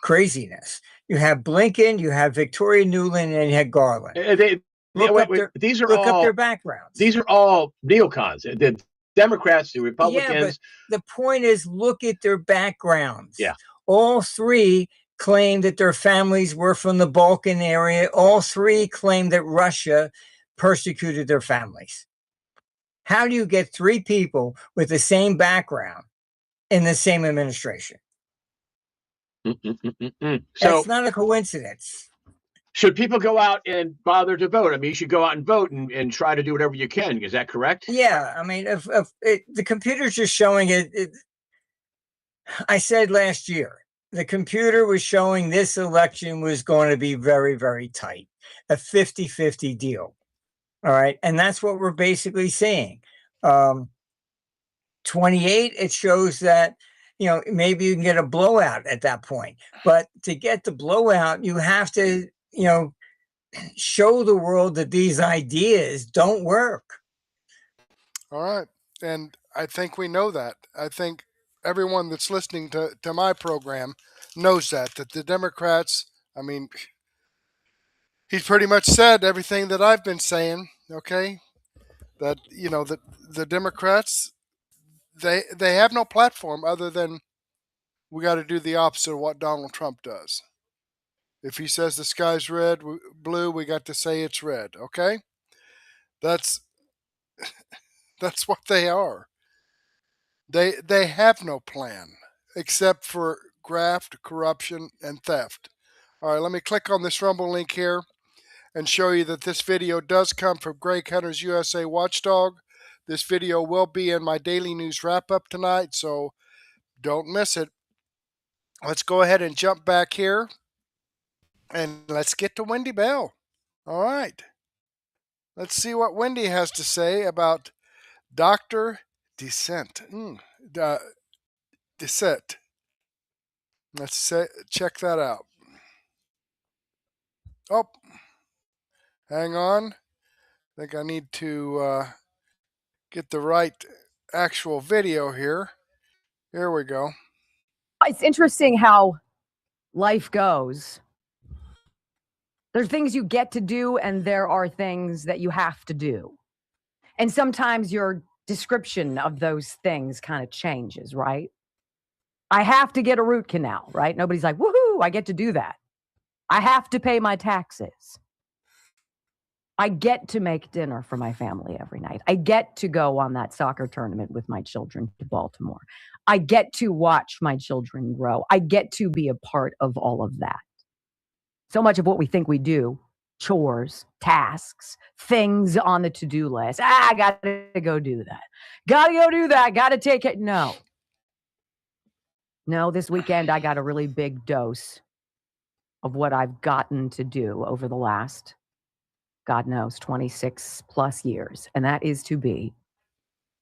craziness. You have Blinken, you have Victoria Nuland, and you had Garland. Look up their backgrounds. These are all neocons. The Democrats, the Republicans. Yeah, but the point is, look at their backgrounds. Yeah. All three claim that their families were from the Balkan area. All three claim that Russia persecuted their families. How do you get three people with the same background in the same administration? So it's not a coincidence. Should people go out and bother to vote? I mean, you should go out and vote and try to do whatever you can. Is that correct? Yeah. I mean, if the computer's just showing it. I said last year, the computer was showing this election was going to be very, very tight, a 50-50 deal. All right. And that's what we're basically seeing. 28, it shows that, maybe you can get a blowout at that point. But to get the blowout, you have to, show the world that these ideas don't work. All right. And I think we know that. I think everyone that's listening to my program knows that the Democrats, I mean, he's pretty much said everything that I've been saying, okay? That, the Democrats, they have no platform other than we got to do the opposite of what Donald Trump does. If he says the sky's blue, we got to say it's red, okay? That's what they are. They have no plan except for graft, corruption, and theft. All right, let me click on this Rumble link here and show you that this video does come from Greg Hunter's USA Watchdog. This video will be in my daily news wrap-up tonight, so don't miss it. Let's go ahead and jump back here, and let's get to Wendy Bell. All right. Let's see what Wendy has to say about Dr. Deceit. Deceit. Let's check that out. Oh, hang on. I think I need to get the right actual video here. Here we go. It's interesting how life goes. There are things you get to do, and there are things that you have to do. And sometimes your description of those things kind of changes, right? I have to get a root canal, right? Nobody's like, woohoo, I get to do that. I have to pay my taxes. I get to make dinner for my family every night. I get to go on that soccer tournament with my children to Baltimore. I get to watch my children grow. I get to be a part of all of that. So much of what we think we do, chores, tasks, things on the to-do list. I got to go do that. Got to go do that. Got to take it. No, this weekend I got a really big dose of what I've gotten to do over the last, God knows, 26 plus years. And that is to be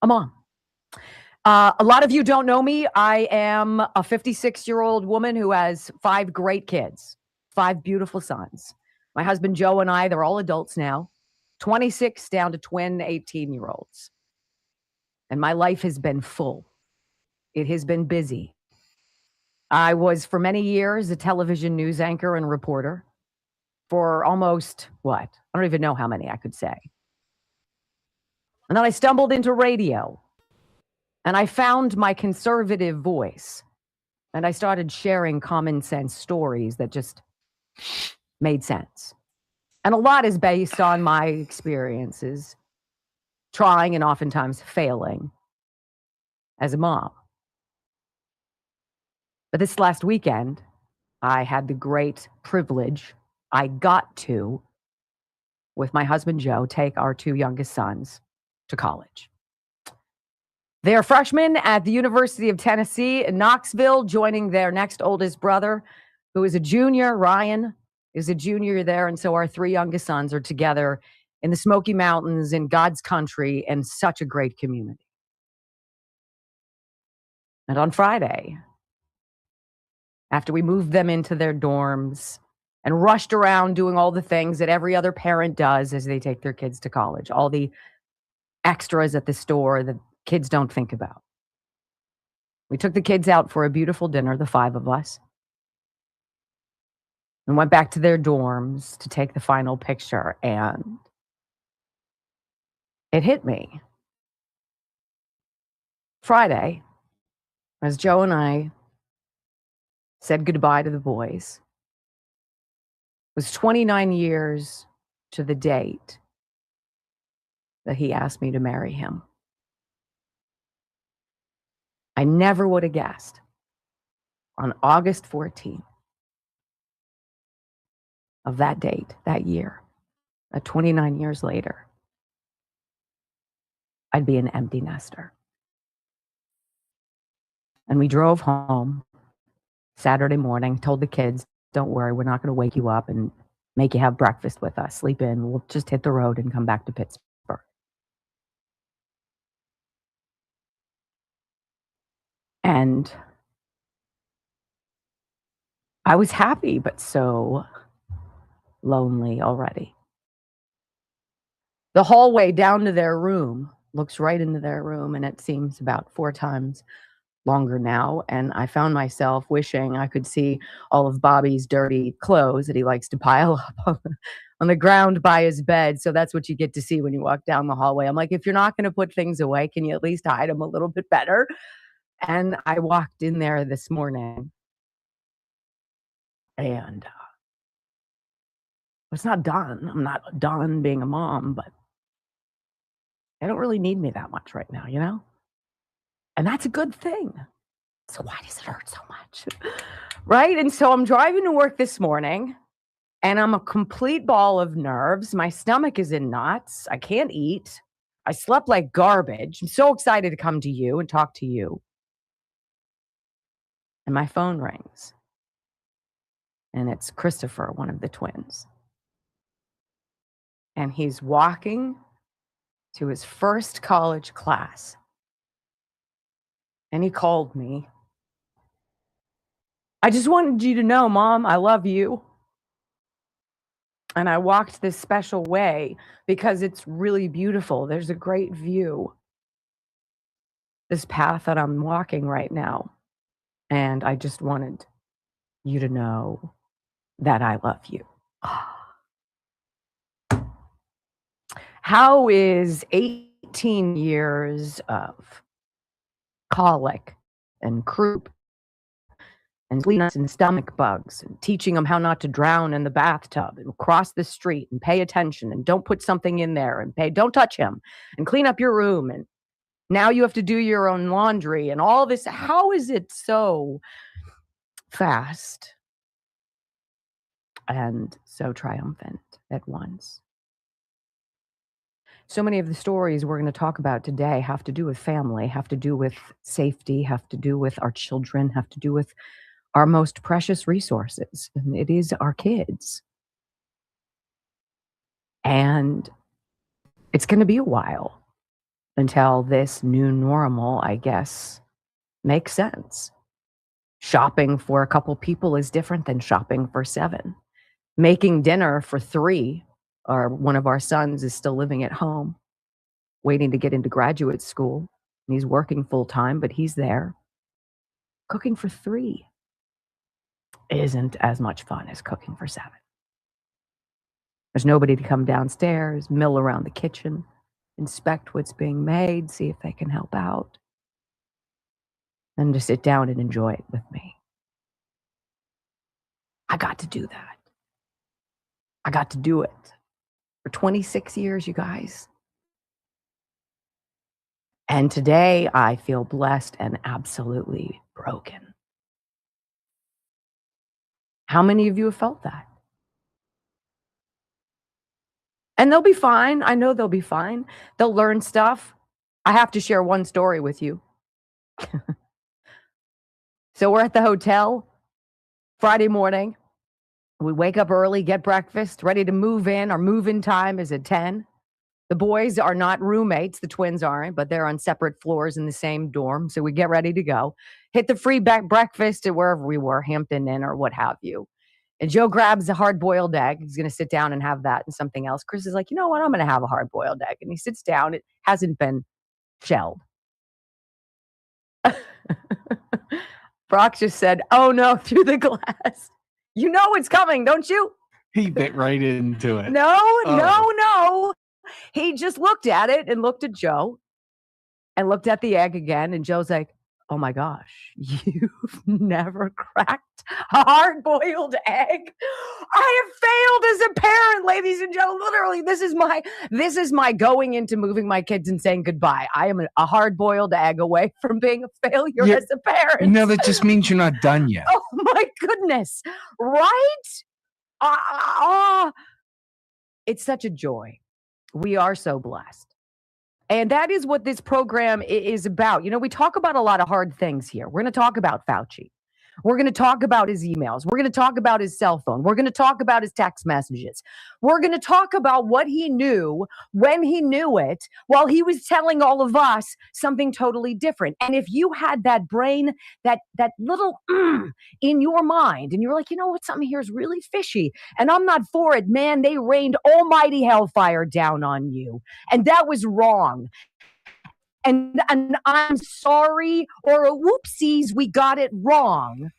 a mom. A lot of you don't know me. I am a 56-year-old woman who has 5 great kids, 5 beautiful sons. My husband, Joe, and I, they're all adults now, 26 down to twin 18-year-olds. And my life has been full. It has been busy. I was, for many years, a television news anchor and reporter. for almost, what? I don't even know how many I could say. And then I stumbled into radio, and I found my conservative voice, and I started sharing common sense stories that just made sense. And a lot is based on my experiences, trying and oftentimes failing as a mom. But this last weekend, I had the great privilege, I got to, with my husband Joe, take our two youngest sons to college. They are freshmen at the University of Tennessee in Knoxville, joining their next oldest brother, who is a junior. Ryan is a junior there, and so our three youngest sons are together in the Smoky Mountains in God's country, and such a great community. And on Friday, after we moved them into their dorms and rushed around doing all the things that every other parent does as they take their kids to college, all the extras at the store that kids don't think about, we took the kids out for a beautiful dinner, the five of us, and went back to their dorms to take the final picture, and it hit me. Friday, as Joe and I said goodbye to the boys, it was 29 years to the date that he asked me to marry him. I never would have guessed on August 14th of that date, that year, 29 years later, I'd be an empty nester. And we drove home Saturday morning, told the kids, don't worry, we're not going to wake you up and make you have breakfast with us. Sleep in. We'll just hit the road and come back to Pittsburgh. And I was happy, but so lonely already. The hallway down to their room looks right into their room, and it seems about 4 times longer now. And I found myself wishing I could see all of Bobby's dirty clothes that he likes to pile up on the ground by his bed. So that's what you get to see when you walk down the hallway. I'm like, if you're not going to put things away, can you at least hide them a little bit better? And I walked in there this morning, and it's not done. I'm not done being a mom, but they don't really need me that much right now, you know? And that's a good thing. So why does it hurt so much? Right? And so I'm driving to work this morning, and I'm a complete ball of nerves. My stomach is in knots. I can't eat. I slept like garbage. I'm so excited to come to you and talk to you. And my phone rings. And it's Christopher, one of the twins. And he's walking to his first college class. And he called me. I just wanted you to know, Mom, I love you. And I walked this special way because it's really beautiful. There's a great view. This path that I'm walking right now. And I just wanted you to know that I love you. How is 18 years of colic and croup and sleepiness and stomach bugs and teaching them how not to drown in the bathtub and cross the street and pay attention and don't put something in there and don't touch him and clean up your room, and now you have to do your own laundry and all this? How is it so fast and so triumphant at once? So many of the stories we're going to talk about today have to do with family, have to do with safety, have to do with our children, have to do with our most precious resources, and it is our kids. And it's going to be a while until this new normal, I guess, makes sense. Shopping for a couple people is different than shopping for 7. Making dinner for 3, or one of our sons is still living at home, waiting to get into graduate school. And he's working full time, but he's there. Cooking for 3 isn't as much fun as cooking for 7. There's nobody to come downstairs, mill around the kitchen, inspect what's being made, see if they can help out, and to sit down and enjoy it with me. I got to do that. I got to do it for 26 years, you guys. And today I feel blessed and absolutely broken. How many of you have felt that? And they'll be fine. I know they'll be fine. They'll learn stuff. I have to share one story with you. So we're at the hotel Friday morning. We wake up early, get breakfast, ready to move in. Our move-in time is at 10. The boys are not roommates. The twins aren't, but they're on separate floors in the same dorm. So we get ready to go. Hit the free breakfast at wherever we were, Hampton Inn or what have you. And Joe grabs a hard-boiled egg. He's going to sit down and have that and something else. Chris is like, you know what? I'm going to have a hard-boiled egg. And he sits down. It hasn't been shelled. Brock just said, oh no, through the glass. You know it's coming, don't you? He bit right into it. No. He just looked at it and looked at Joe and looked at the egg again. And Joe's like, oh my gosh, you've never cracked a hard-boiled egg? I have failed as a parent, ladies and gentlemen. Literally, this is my going into moving my kids and saying goodbye. I am a hard-boiled egg away from being a failure as a parent. No, that just means you're not done yet. Oh my goodness. Right? It's such a joy. We are so blessed. And that is what this program is about. You know, we talk about a lot of hard things here. We're going to talk about Fauci. We're going to talk about his emails. We're going to talk about his cell phone. We're going to talk about his text messages. We're going to talk about what he knew when he knew it while he was telling all of us something totally different. And if you had that brain, that little in your mind, and you're like, you know what, something here is really fishy, and I'm not for it, man, they rained almighty hellfire down on you. And that was wrong. And I'm sorry, or a whoopsies, we got it wrong,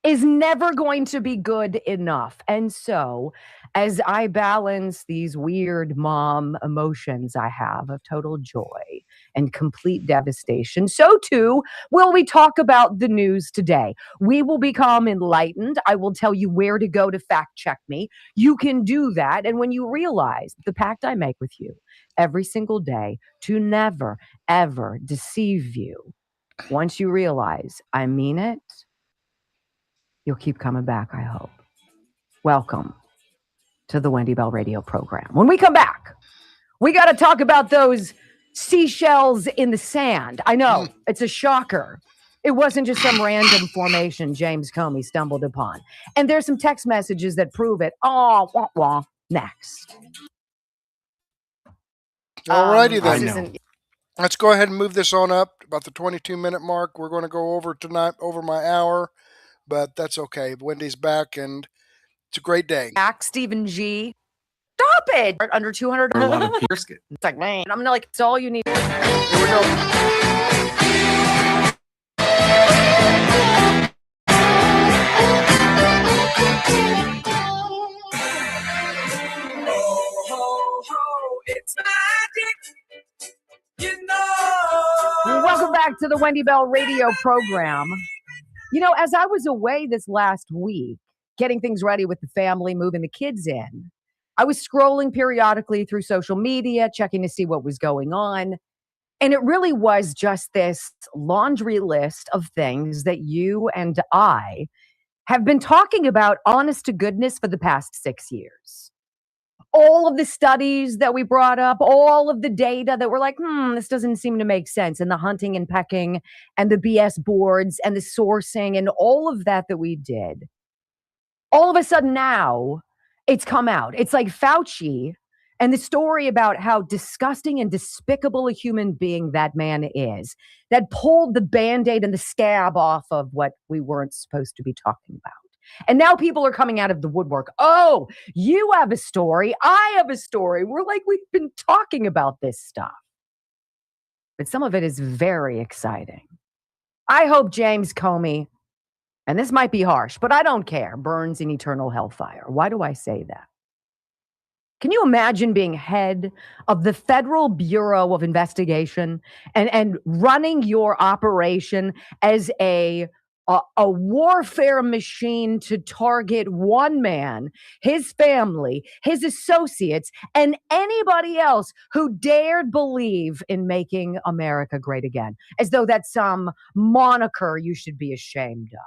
is never going to be good enough. And so, as I balance these weird mom emotions I have of total joy and complete devastation, so too will we talk about the news today. We will become enlightened. I will tell you where to go to fact check me. You can do that. And when you realize the pact I make with you every single day to never, ever deceive you, once you realize I mean it, you'll keep coming back, I hope. Welcome to the Wendy Bell radio program. When we come back, we got to talk about those seashells in the sand. I know, it's a shocker. It wasn't just some random formation James Comey stumbled upon. And there's some text messages that prove it. Oh, wah, wah. Next. Alrighty then. Let's go ahead and move this on up about the 22-minute mark. We're going to go over tonight, over my hour, but that's okay. Wendy's back, and it's a great day. Back, Stephen G. Stop it! Under 200. It's like, man, I'm like, it's all you need. Here we go. It's magic, you know. Welcome back to the Wendy Bell radio program. You know, as I was away this last week, getting things ready with the family, moving the kids in, I was scrolling periodically through social media, checking to see what was going on. And it really was just this laundry list of things that you and I have been talking about, honest to goodness, for the past 6 years. All of the studies that we brought up, all of the data that we're like, this doesn't seem to make sense. And the hunting and pecking and the BS boards and the sourcing and all of that we did. All of a sudden now, it's come out. It's like Fauci and the story about how disgusting and despicable a human being that man is, that pulled the Band-Aid and the scab off of what we weren't supposed to be talking about. And now people are coming out of the woodwork. Oh, you have a story. I have a story. We're like, we've been talking about this stuff. But some of it is very exciting. I hope James Comey, and this might be harsh, but I don't care, burns in eternal hellfire. Why do I say that? Can you imagine being head of the Federal Bureau of Investigation and running your operation as a warfare machine to target one man, his family, his associates, and anybody else who dared believe in making America great again, as though that's some moniker you should be ashamed of?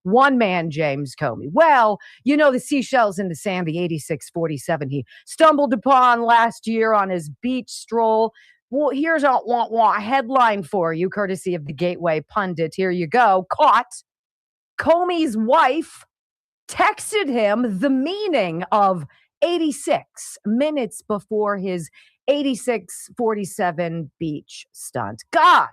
One man, James Comey. Well, you know, the seashells in the sand, the 8647 he stumbled upon last year on his beach stroll. Well, here's a headline for you, courtesy of the Gateway Pundit. Here you go. Caught. Comey's wife texted him the meaning of 86 minutes before his 8647 beach stunt. God,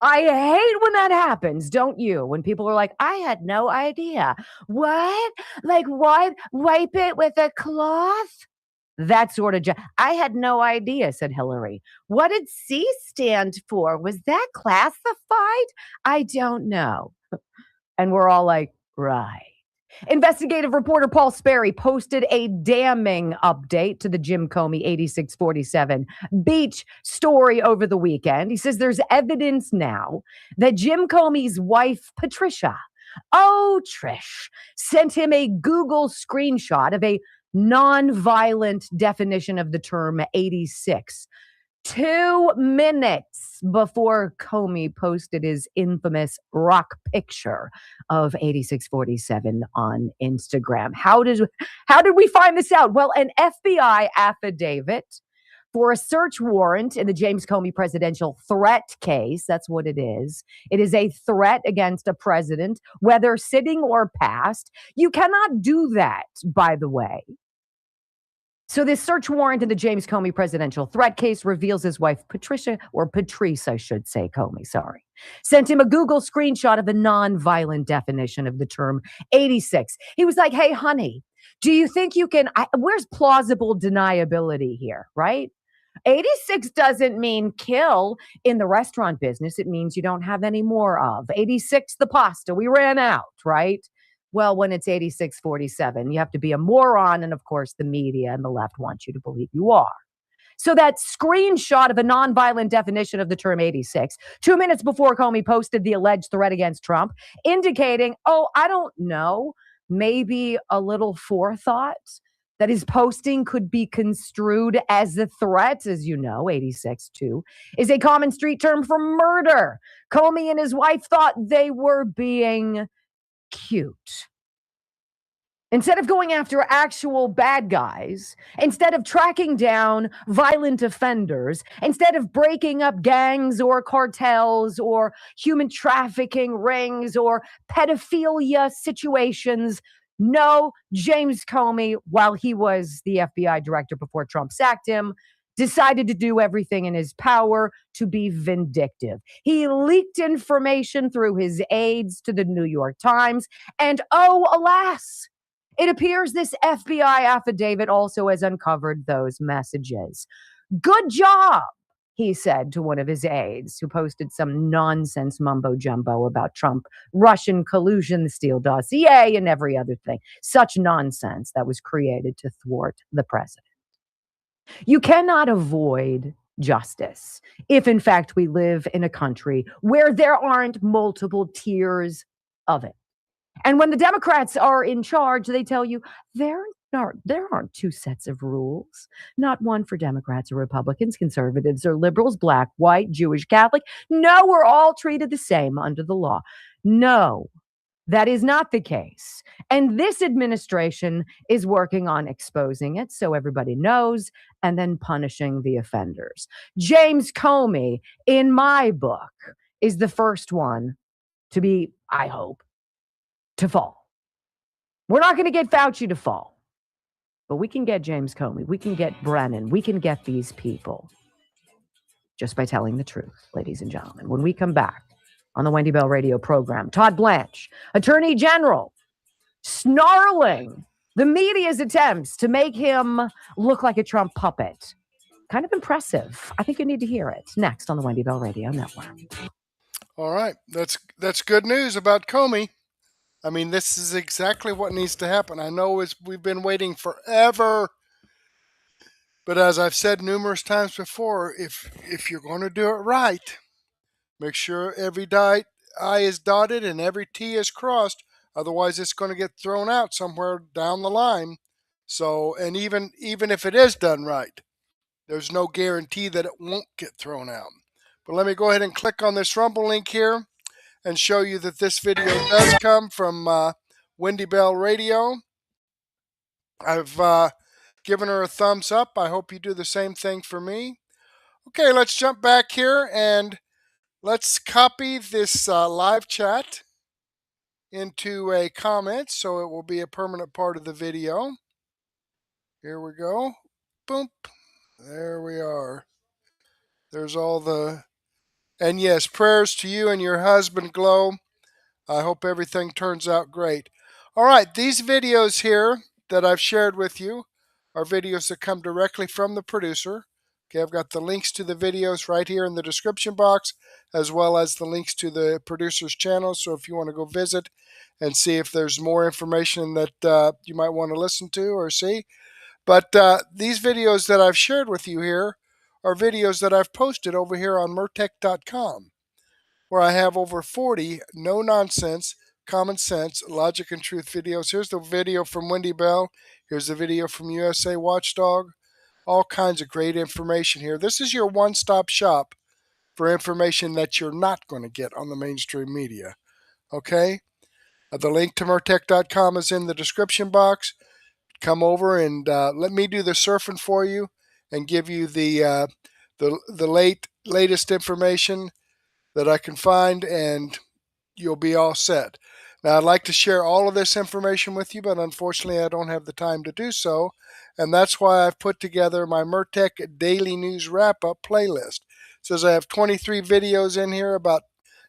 I hate when that happens, don't you? When people are like, I had no idea. What? Like, wipe it with a cloth? That sort of I had no idea, said Hillary. What did C stand for? Was that classified? I don't know. And we're all like, right. Investigative reporter Paul Sperry posted a damning update to the Jim Comey 8647 beach story over the weekend. He says there's evidence now that Jim Comey's wife, Patricia, Trish, sent him a Google screenshot of a non-violent definition of the term 86. 2 minutes before Comey posted his infamous rock picture of 8647 on Instagram. How did we find this out? Well, an FBI affidavit for a search warrant in the James Comey presidential threat case. That's what it is. It is a threat against a president, whether sitting or past. You cannot do that, by the way. So this search warrant in the James Comey presidential threat case reveals his wife, Patrice, I should say, Comey, sorry, sent him a Google screenshot of a non-violent definition of the term 86. He was like, hey, honey, do you think you can, where's plausible deniability here, right? 86 doesn't mean kill in the restaurant business. It means you don't have any more of. 86, the pasta, we ran out, right? Well, when it's 8647, you have to be a moron. And of course, the media and the left want you to believe you are. So that screenshot of a nonviolent definition of the term 86, 2 minutes before Comey posted the alleged threat against Trump, indicating, I don't know, maybe a little forethought that his posting could be construed as a threat. As you know, 86 too is a common street term for murder. Comey and his wife thought they were being cute. Instead of going after actual bad guys, instead of tracking down violent offenders, instead of breaking up gangs or cartels or human trafficking rings or pedophilia situations, no, James Comey, while he was the FBI director before Trump sacked him, decided to do everything in his power to be vindictive. He leaked information through his aides to the New York Times. And alas, it appears this FBI affidavit also has uncovered those messages. Good job, he said to one of his aides who posted some nonsense mumbo jumbo about Trump, Russian collusion, the Steele dossier, and every other thing. Such nonsense that was created to thwart the president. You cannot avoid justice if, in fact, we live in a country where there aren't multiple tiers of it. And when the Democrats are in charge, they tell you there aren't two sets of rules, not one for Democrats or Republicans, conservatives or liberals, black, white, Jewish, Catholic. No, we're all treated the same under the law. No. That is not the case. And this administration is working on exposing it so everybody knows and then punishing the offenders. James Comey, in my book, is the first one to be, I hope, to fall. We're not going to get Fauci to fall, but we can get James Comey. We can get Brennan. We can get these people just by telling the truth, ladies and gentlemen. When we come back, on the Wendy Bell radio program, Todd Blanche, Attorney General, snarling the media's attempts to make him look like a Trump puppet. Kind of impressive. I think you need to hear it. Next on the Wendy Bell Radio Network. All right. That's good news about Comey. I mean, this is exactly what needs to happen. I know we've been waiting forever But as I've said numerous times before, if you're going to do it right, make sure every I is dotted and every T is crossed. Otherwise, it's going to get thrown out somewhere down the line. So, and even if it is done right, there's no guarantee that it won't get thrown out. But let me go ahead and click on this Rumble link here and show you that this video does come from Wendy Bell Radio. I've given her a thumbs up. I hope you do the same thing for me. Okay, let's jump back here and let's copy this live chat into a comment so it will be a permanent part of the video. Here we go. Boom. There we are. There's all the... And yes, prayers to you and your husband, Glow. I hope everything turns out great. All right, these videos here that I've shared with you are videos that come directly from the producer. Okay, I've got the links to the videos right here in the description box, as well as the links to the producer's channel. So if you want to go visit and see if there's more information that you might want to listen to or see. But these videos that I've shared with you here are videos that I've posted over here on Mertech.com, where I have over 40 no-nonsense, common sense, logic and truth videos. Here's the video from Wendy Bell. Here's the video from USA Watchdog. All kinds of great information here. This is your one-stop shop for information that you're not going to get on the mainstream media. Okay? The link to Mertech.com is in the description box. Come over and let me do the surfing for you and give you the latest information that I can find, and you'll be all set. Now, I'd like to share all of this information with you, but unfortunately I don't have the time to do so, and that's why I've put together my Mertech Daily News Wrap-Up playlist. It says I have 23 videos in here, about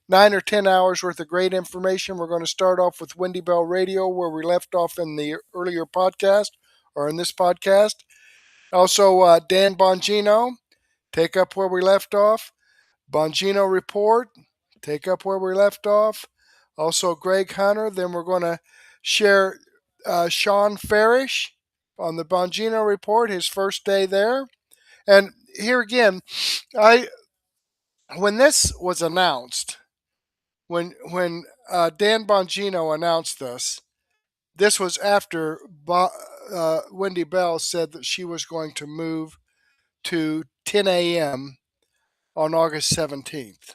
9 or 10 hours worth of great information. We're going to start off with Wendy Bell Radio, where we left off in the earlier podcast, or in this podcast. Also, Dan Bongino, take up where we left off. Bongino Report, take up where we left off. Also, Greg Hunter. Then we're going to share Sean Farish on the Bongino Report, his first day there. And here again, when this was announced, when Dan Bongino announced this was after Wendy Bell said that she was going to move to 10 a.m. on August 17th.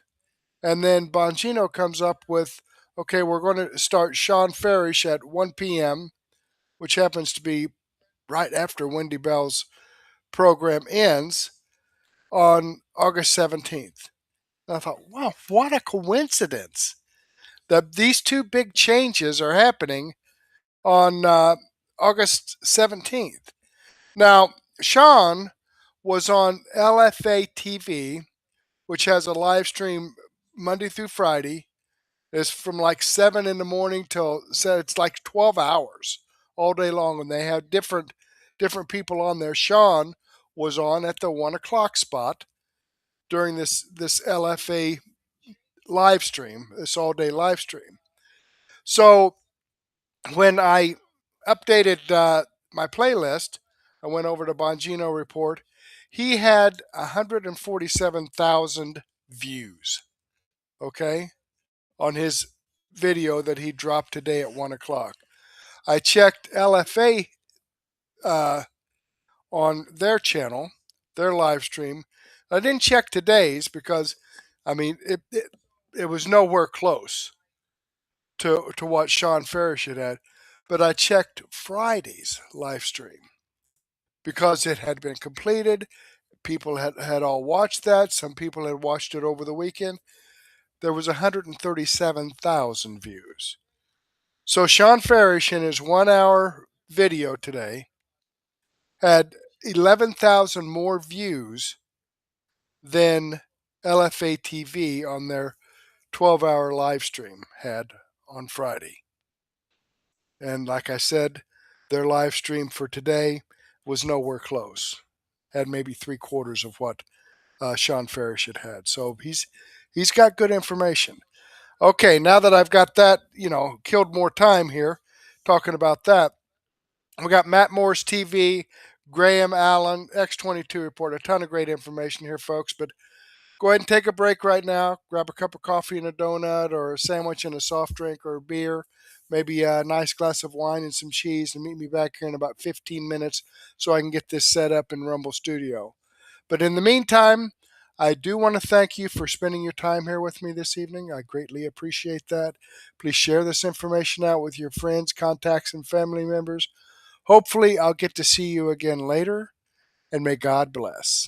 And then Bongino comes up with, okay, we're going to start Sean Farish at 1 p.m., which happens to be right after Wendy Bell's program ends, on August 17th. And I thought, wow, what a coincidence that these two big changes are happening on August 17th. Now, Sean was on LFA TV, which has a live stream Monday through Friday. It's from like 7 in the morning till, it's like 12 hours all day long, and they have different people on there. Sean was on at the 1 o'clock spot during this LFA live stream, this all day live stream. So when I updated my playlist, I went over to Bongino Report. He had 147,000 views, okay, on his video that he dropped today at 1 o'clock. I checked LFA on their channel, their live stream. I didn't check today's because, I mean, it was nowhere close to what Sean Farish had. But I checked Friday's live stream because it had been completed. People had all watched that. Some people had watched it over the weekend. There was 137,000 views. So Sean Farish, in his 1 hour video today, had 11,000 more views than LFA TV on their 12-hour live stream had on Friday. And like I said, their live stream for today was nowhere close. Had maybe 3/4 of what Sean Farish had. So he's got good information. Okay, now that I've got that, killed more time here talking about that, we got Matt Moore's TV, Graham Allen, X22 report. A ton of great information here, folks. But go ahead and take a break right now. Grab a cup of coffee and a donut, or a sandwich and a soft drink, or a beer, maybe a nice glass of wine and some cheese, and meet me back here in about 15 minutes so I can get this set up in Rumble Studio. But in the meantime, I do want to thank you for spending your time here with me this evening. I greatly appreciate that. Please share this information out with your friends, contacts, and family members. Hopefully, I'll get to see you again later, and may God bless.